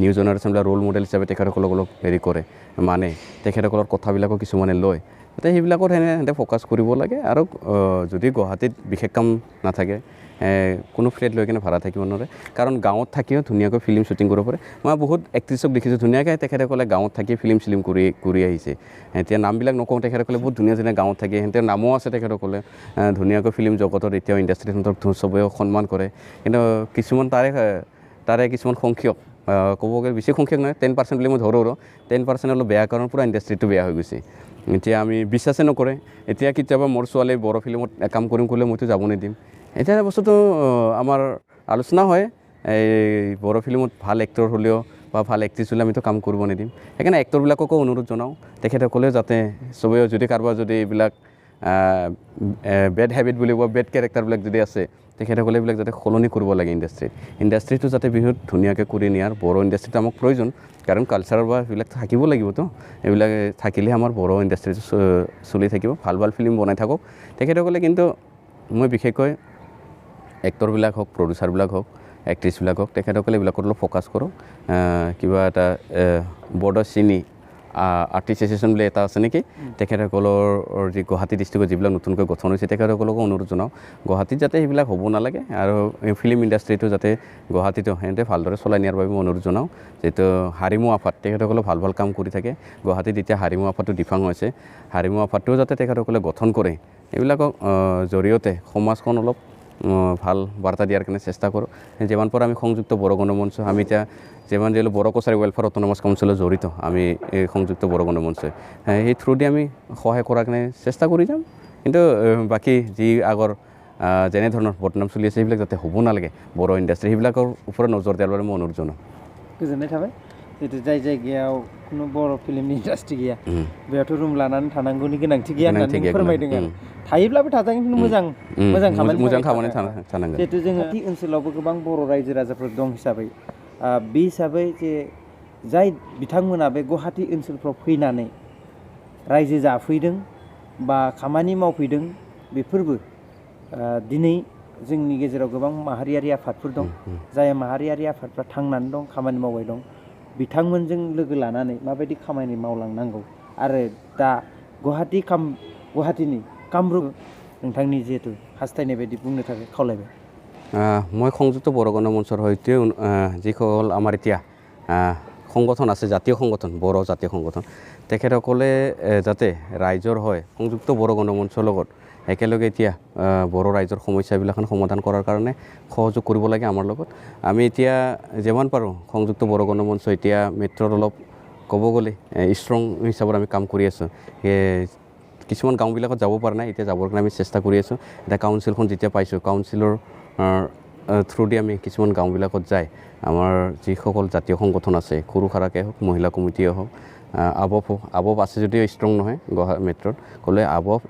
নিউ জেনেৰেশ্যনবিলাক ৰোল মডেল হিচাপে তেখেতসকলক অলপ হেৰি কৰে মানে তেখেতসকলৰ কথাবিলাকো কিছুমানে লয় যাতে সেইবিলাকত সিহঁতে ফ'কাছ কৰিব লাগে আৰু যদি গুৱাহাটীত বিশেষ কাম নাথাকে কোনো ফ্লেট লৈ কিনে ভাড়া থাকিব নোৱাৰে কাৰণ গাঁৱত থাকিও ধুনীয়াকৈ ফিল্ম শ্বুটিং কৰিব পাৰে মই বহুত এক্ট্ৰেছক দেখিছোঁ ধুনীয়াকৈ তেখেতসকলে গাঁৱত থাকি ফিল্ম কৰি আহিছে এতিয়া নামবিলাক নকওঁ তেখেতসকলে বহুত ধুনীয়া ধুনীয়া গাঁৱত থাকে সিহঁতৰ নামো আছে তেখেতসকলে ধুনীয়াকৈ ফিল্ম জগতত এতিয়াও ইণ্ডাষ্ট্ৰীত চবেই সন্মান কৰে কিন্তু কিছুমান তাৰে কিছুমান সংখ্যক ক'ব গ'লে বেছি সংখ্যক নহয় 10% বুলি মই ধৰোঁ 10% অলপ বেয়া কাৰণ পূৰা ইণ্ডাষ্ট্ৰিটো বেয়া হৈ গৈছে এতিয়া আমি বিশ্বাসে নকৰে এতিয়া কেতিয়াবা মোৰ ছোৱালী বড়ো ফিল্মত কাম কৰিম ক'লে মইতো যাব নিদিম এতিয়া বস্তুটো আমাৰ আলোচনা হয় এই বড়ো ফিল্মত ভাল এক্টৰ হ'লেও বা ভাল এক্ট্ৰেছ হ'লে আমিতো কাম কৰিব নিদিম সেইকাৰণে এক্টৰবিলাককো অনুৰোধ জনাওঁ তেখেতসকলেও যাতে চবেই যদি কাৰোবাৰ যদি এইবিলাক বেড হেবিট বুলি কোৱা বেড কেৰেক্টাৰবিলাক যদি আছে তেখেতসকলে এইবিলাক যাতে সলনি কৰিব লাগে ইণ্ডাষ্ট্ৰিটো যাতে বহুত ধুনীয়াকৈ কৰি নিয়াৰ বড়ো ইণ্ডাষ্ট্ৰিটো আমাক প্ৰয়োজন কাৰণ কালচাৰৰ বা এইবিলাক থাকিব লাগিবতো এইবিলাক থাকিলে আমাৰ বড়ো ইণ্ডাষ্ট্ৰিটো চলি থাকিব ভাল ভাল ফিল্ম বনাই থাকক তেখেতসকলে কিন্তু মই বিশেষকৈ এক্টৰবিলাক হওক প্ৰডিউচাৰবিলাক হওক এক্ট্ৰেছবিলাক হওক তেখেতসকলে এইবিলাকত অলপ ফ'কাছ কৰক কিবা এটা বৰ্ডৰ চিনি আৰ্টিষ্ট এছ'চিয়েশ্যন বুলি এটা আছে নেকি তেখেতসকলৰ যি গুৱাহাটী ডিষ্ট্ৰিক্টত যিবিলাক নতুনকৈ গঠন হৈছে তেখেতসকলকো অনুৰোধ জনাওঁ গুৱাহাটীত যাতে সেইবিলাক হ'ব নালাগে আৰু ফিল্ম ইণ্ডাষ্ট্ৰিটো যাতে গুৱাহাটীতো সিহঁতে ভালদৰে চলাই নিয়াৰ বাবে মই অনুৰোধ জনাওঁ যিহেতু হাৰিমু আফাদ তেখেতসকলে ভাল ভাল কাম কৰি থাকে গুৱাহাটীত এতিয়া হাৰিমু আফাদটো ডিফাং হৈছে হাৰিমু আফাদটোও যাতে তেখেতসকলে গঠন কৰে এইবিলাকৰ জৰিয়তে সমাজখন অলপ ভাল বাৰ্তা দিয়াৰ কাৰণে চেষ্টা কৰোঁ যিমান পাৰোঁ আমি সংযুক্ত বড়ো গণমঞ্চ আমি এতিয়া যিমান যিহেতু বড়ো কছাৰী ৱেলফেয়াৰ অট'নমাছ কাউন্সিলত জড়িত আমি এই সংযুক্ত বড়ো গণমঞ্চই সেই থ্ৰুদি আমি সহায় কৰাৰ কাৰণে চেষ্টা কৰি যাম কিন্তু বাকী যি আগৰ যেনেধৰণৰ বদনাম চলি আছে সেইবিলাক যাতে হ'ব নালাগে বড়ো ইণ্ডাষ্ট্ৰি সেইবিলাকৰ ওপৰত নজৰ দিয়াৰ বাবে মই অনুৰোধ জনাওঁ गोजोननाय थाबाय जितु जाय जायगायाव खुनु बर' फिल्मनि इन्डास्ट्रि गैया बेयावथ' रुम लानानै थानांगौनि गोनांथि गैया होननानै फोरमायदों आरो थायोब्लाबो थाजागोन खिन्थु मोजां खामानि थानांगोन जिहेतु जोङो ओनसोलावबो गोबां बर' रायजो राजाफोर दं हिसाबै बे हिसाबै जे जाय बिथांमोना बे गुवाहाटि ओनसोलफ्राव फैनानै रायजो जाफैदों बा खामानि मावफैदों बेफोरबो दिनै जोंनि गेजेराव गोबां माहारियारि आफादफोर दं जाय माहारियारि आफादफ्रा थांनानै दं खामानि मावबाय दं बिथांमोनजों लोगो लानानै माबायदि खामानि मावलांनांगौ आरो दा गुवाहाटीनि कामरुप नोंथांनि जिहेतु हास्थायनाय बायदि बुंनो थाखाय खावलायबाय মই সংযুক্ত বড়ো গণমঞ্চৰ সৈতে যিসকল আমাৰ এতিয়া সংগঠন আছে জাতীয় সংগঠন বড়ো জাতীয় সংগঠন তেখেতসকলে যাতে ৰাইজৰ হয় সংযুক্ত বড়ো গণমঞ্চৰ লগত একেলগে এতিয়া বড়ো ৰাইজৰ সমস্যাবিলাক সমাধান কৰাৰ কাৰণে সহযোগ কৰিব লাগে আমাৰ লগত আমি এতিয়া যিমান পাৰোঁ সংযুক্ত বড়ো গণমঞ্চ এতিয়া মেট্ৰত অলপ ক'ব গ'লে ষ্ট্ৰং হিচাপত আমি কাম কৰি আছোঁ কিছুমান গাঁওবিলাকত যাব পৰা নাই এতিয়া যাবৰ কাৰণে আমি চেষ্টা কৰি আছোঁ এতিয়া কাউন্সিলখন যেতিয়া পাইছোঁ কাউন্সিলৰ থ্ৰুদি আমি কিছুমান গাঁওবিলাকত যাই আমাৰ যিসকল জাতীয় সংগঠন আছে সৰু সুৰাকৈ হওক মহিলা কমিটিয়ে হওক আবব আছে যদিও ষ্ট্ৰং নহয় মেট্ৰত ক'লে আবব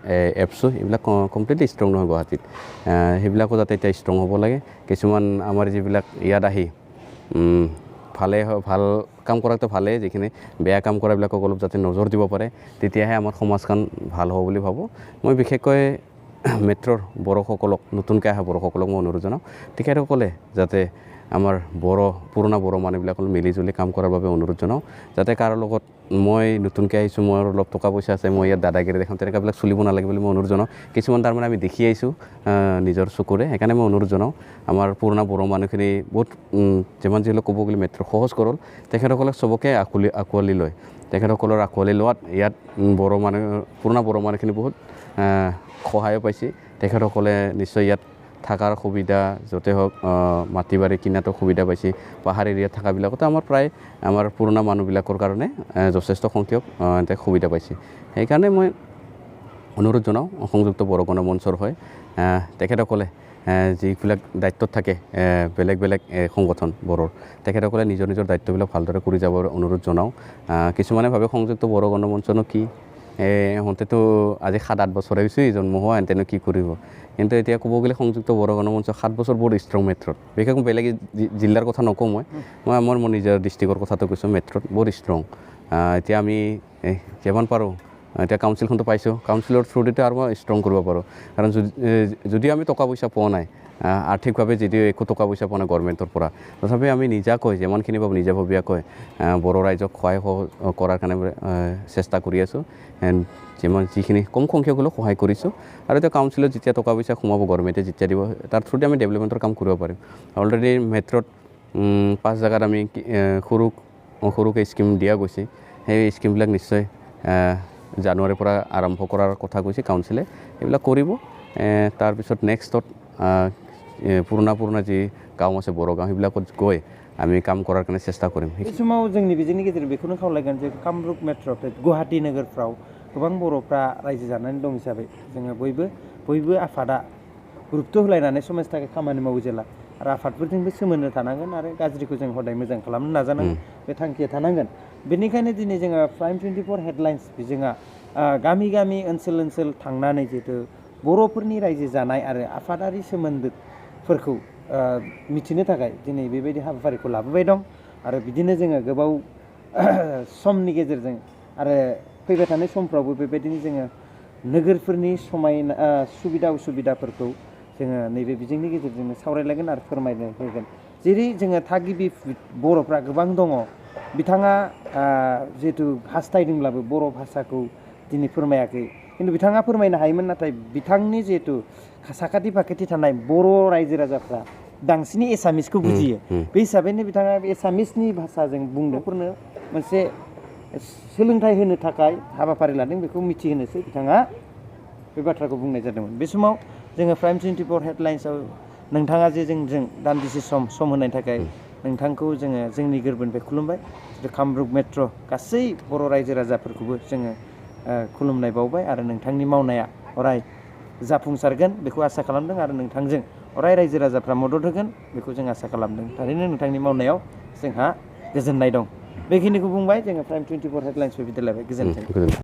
এপছো এইবিলাক কমপ্লিটলি ষ্ট্ৰং নহয় গুৱাহাটীত সেইবিলাকো যাতে এতিয়া ষ্ট্ৰং হ'ব লাগে কিছুমান আমাৰ যিবিলাক ইয়াত আহি ভাল কাম কৰাটো ভালেই যিখিনি বেয়া কাম কৰাবিলাকক অলপ যাতে নজৰ দিব পাৰে তেতিয়াহে আমাৰ সমাজখন ভাল হ'ব বুলি ভাবোঁ মই বিশেষকৈ মেট্ৰৰ বড়োসকলক নতুনকৈ অহা বড়োসকলক মই অনুৰোধ জনাওঁ তেখেতসকলে যাতে আমাৰ পুৰণা বড়ো মানুহবিলাকক মিলিজুলি কাম কৰাৰ বাবে অনুৰোধ জনাওঁ যাতে কাৰো লগত মই নতুনকৈ আহিছোঁ মোৰ অলপ টকা পইচা আছে মই ইয়াত দাদাগিৰি দেখাম তেনেকুৱাবিলাক চলিব নালাগে বুলি মই অনুৰোধ জনাওঁ কিছুমান তাৰমানে আমি দেখি আহিছোঁ নিজৰ চকুৰে সেইকাৰণে মই অনুৰোধ জনাওঁ আমাৰ পুৰণা বড়ো মানুহখিনি বহুত যিমান যিহলেও ক'ব গ'লে মেট্ৰ সহজ কৰল তেখেতসকলক চবকে আঁকোৱালি লয় তেখেতসকলৰ আঁকোৱালি লোৱাত ইয়াত পুৰণা বড়ো মানুহখিনি বহুত সহায়ো পাইছে তেখেতসকলে নিশ্চয় ইয়াত থকাৰ সুবিধা য'তে হওক মাটি বাৰী কিনাতো সুবিধা পাইছে পাহাৰ এৰিয়াত থকাবিলাকতো প্ৰায় আমাৰ পুৰণা মানুহবিলাকৰ কাৰণে যথেষ্ট সংখ্যক সুবিধা পাইছে সেইকাৰণে মই অনুৰোধ জনাওঁ সংযুক্ত বড়ো গণমঞ্চৰ হয় তেখেতসকলে যিবিলাক দায়িত্বত থাকে বেলেগ বেলেগ সংগঠন বড়োৰ তেখেতসকলে নিজৰ দায়িত্ববিলাক ভালদৰে কৰি যাবৰ অনুৰোধ জনাওঁ কিছুমানে ভাবে সংযুক্ত বড়ো গণমঞ্চনো কি সিহঁতেতো আজি 7-8 বছৰ হৈছে জন্ম হোৱা এহেঁতেনো কি কৰিব কিন্তু এতিয়া ক'ব গ'লে সংযুক্ত বড়ো গণমঞ্চ 7 বছৰ বহুত ষ্ট্ৰং মেট্ৰত বিশেষকৈ বেলেগ জিলাৰ কথা নকওঁ মই মোৰ নিজৰ ডিষ্ট্ৰিক্টৰ কথাটো কৈছোঁ মেট্ৰত বহুত ষ্ট্ৰং এতিয়া আমি যিমান পাৰোঁ এতিয়া কাউন্সিলখনটো পাইছোঁ কাউন্সিলৰ থ্ৰুদিটো আৰু মই ষ্ট্ৰং কৰিব পাৰোঁ কাৰণ যদিও আমি টকা পইচা পোৱা নাই আৰ্থিকভাৱে যদিও একো টকা পইচা পোৱা নাই গভৰ্ণমেণ্টৰ পৰা তথাপি আমি নিজাকৈ যিমানখিনি পাব নিজাববীয়াকৈ বড়ো ৰাইজক সহায় কৰাৰ কাৰণে চেষ্টা কৰি আছোঁ যিখিনি কম সংখ্যক হ'লেও সহায় কৰিছোঁ আৰু এতিয়া কাউন্সিলত যেতিয়া টকা পইচা সোমাব গভৰ্ণমেণ্টে যেতিয়া দিব তাৰ থ্ৰুদি আমি ডেভেলপমেণ্টৰ কাম কৰিব পাৰিম অলৰেডি মেট্ৰত 5 জেগাত আমি সৰুকৈ স্কিম দিয়া গৈছে সেই স্কিমবিলাক নিশ্চয় জানুৱাৰীৰ পৰা আৰম্ভ কৰাৰ কথা কৈছে কাউন্সিলে এইবিলাক কৰিব তাৰপিছত নেক্সটত পুৰণা যি গাঁও আছে বড়ো গাঁও সেইবিলাকত গৈ আমি কাম কৰাৰ কাৰণে চেষ্টা কৰিম बे समाव जोंनि बिजोंनि गेजेरजों बेखौनो खावलायगोन जे कामरुप मेट्र' गुवाहाटी नोगोरफ्राव गोबां बर'फ्रा रायजो जानानै दं हिसाबै जोङो बयबो आफादा गुरुत्व होलायनानै समाजनि थाखाय खामानि मावो जेला आरो आफादफोरजोंबो सोमोन्दो थानांगोन आरो गाज्रिखौ जों हदाय मोजां खालामनो नाजानांगोन बे थांखिया थानांगोन बेनिखायनो दिनै जोङो प्राइम 24 हेडलाइन्स बिजोङा गामि गामि ओनसोल थांनानै जिहेतु बर'फोरनि रायजो जानाय आरो आफादारि सोमोन्दोफोरखौ मिथिनो थाखाय दिनै बेबायदि हाबाफारिखौ लाबोबाय दं आरो बिदिनो जोङो गोबाव समनि गेजेरजों आरो फैबाय थानाय समफ्रावबो बेबायदिनो जोङो नोगोरफोरनि समायना सुबिदा उसुबिदाफोरखौ जोङो नैबे बिजोंनि गेजेरजोंनो सावरायलायगोन आरो फोरमायनो होगोन जेरै जोङो थागिबि बर'फ्रा गोबां दङ बिथाङा जिहेतु हास्थायदोंब्लाबो बर' भाषाखौ दिनै फोरमायाखै खिन्थु बिथाङा फोरमायनो हायोमोन नाथाय बिथांनि जिहेतु साखाथि फाखाथि थानाय बर' रायजो राजाफ्रा बांसिनै एसामिसखौ बुजियो बे हिसाबैनो बिथाङा एसामिसनि भाषाजों बुंदोंफोरनो मोनसे सोलोंथाइ होनो थाखाय हाबाफारि लादों बेखौ मिथिहोनोसै बिथाङा बे बाथ्राखौ बुंनाय जादोंमोन बे समाव जोङो प्राइम 24 हेडलाइन्सआव नोंथाङा जे जोंजों दान्दिसे सम होनायनि थाखाय नोंथांखौ जोङो जोंनि गोरबोनिफ्राय खुलुमबाय कामरुप मेट्र' गासै बर' रायजो राजाफोरखौबो जोङो खुलुमनाय बावबाय आरो नोंथांनि मावनाया अराय जाफुंसारगोन बेखौ आसा खालामदों आरो नोंथांजों अराय रायजो राजाफ्रा मदद होगोन बेखौ जों आसा खालामदों थारैनो नोंथांनि मावनायाव जोंहा गोजोननाय दं बेखिनिखौ बुंबाय जोङो प्राइम 24 हेडलाइन्सनिफ्राय बिदाय लाबाय गोजोन्थों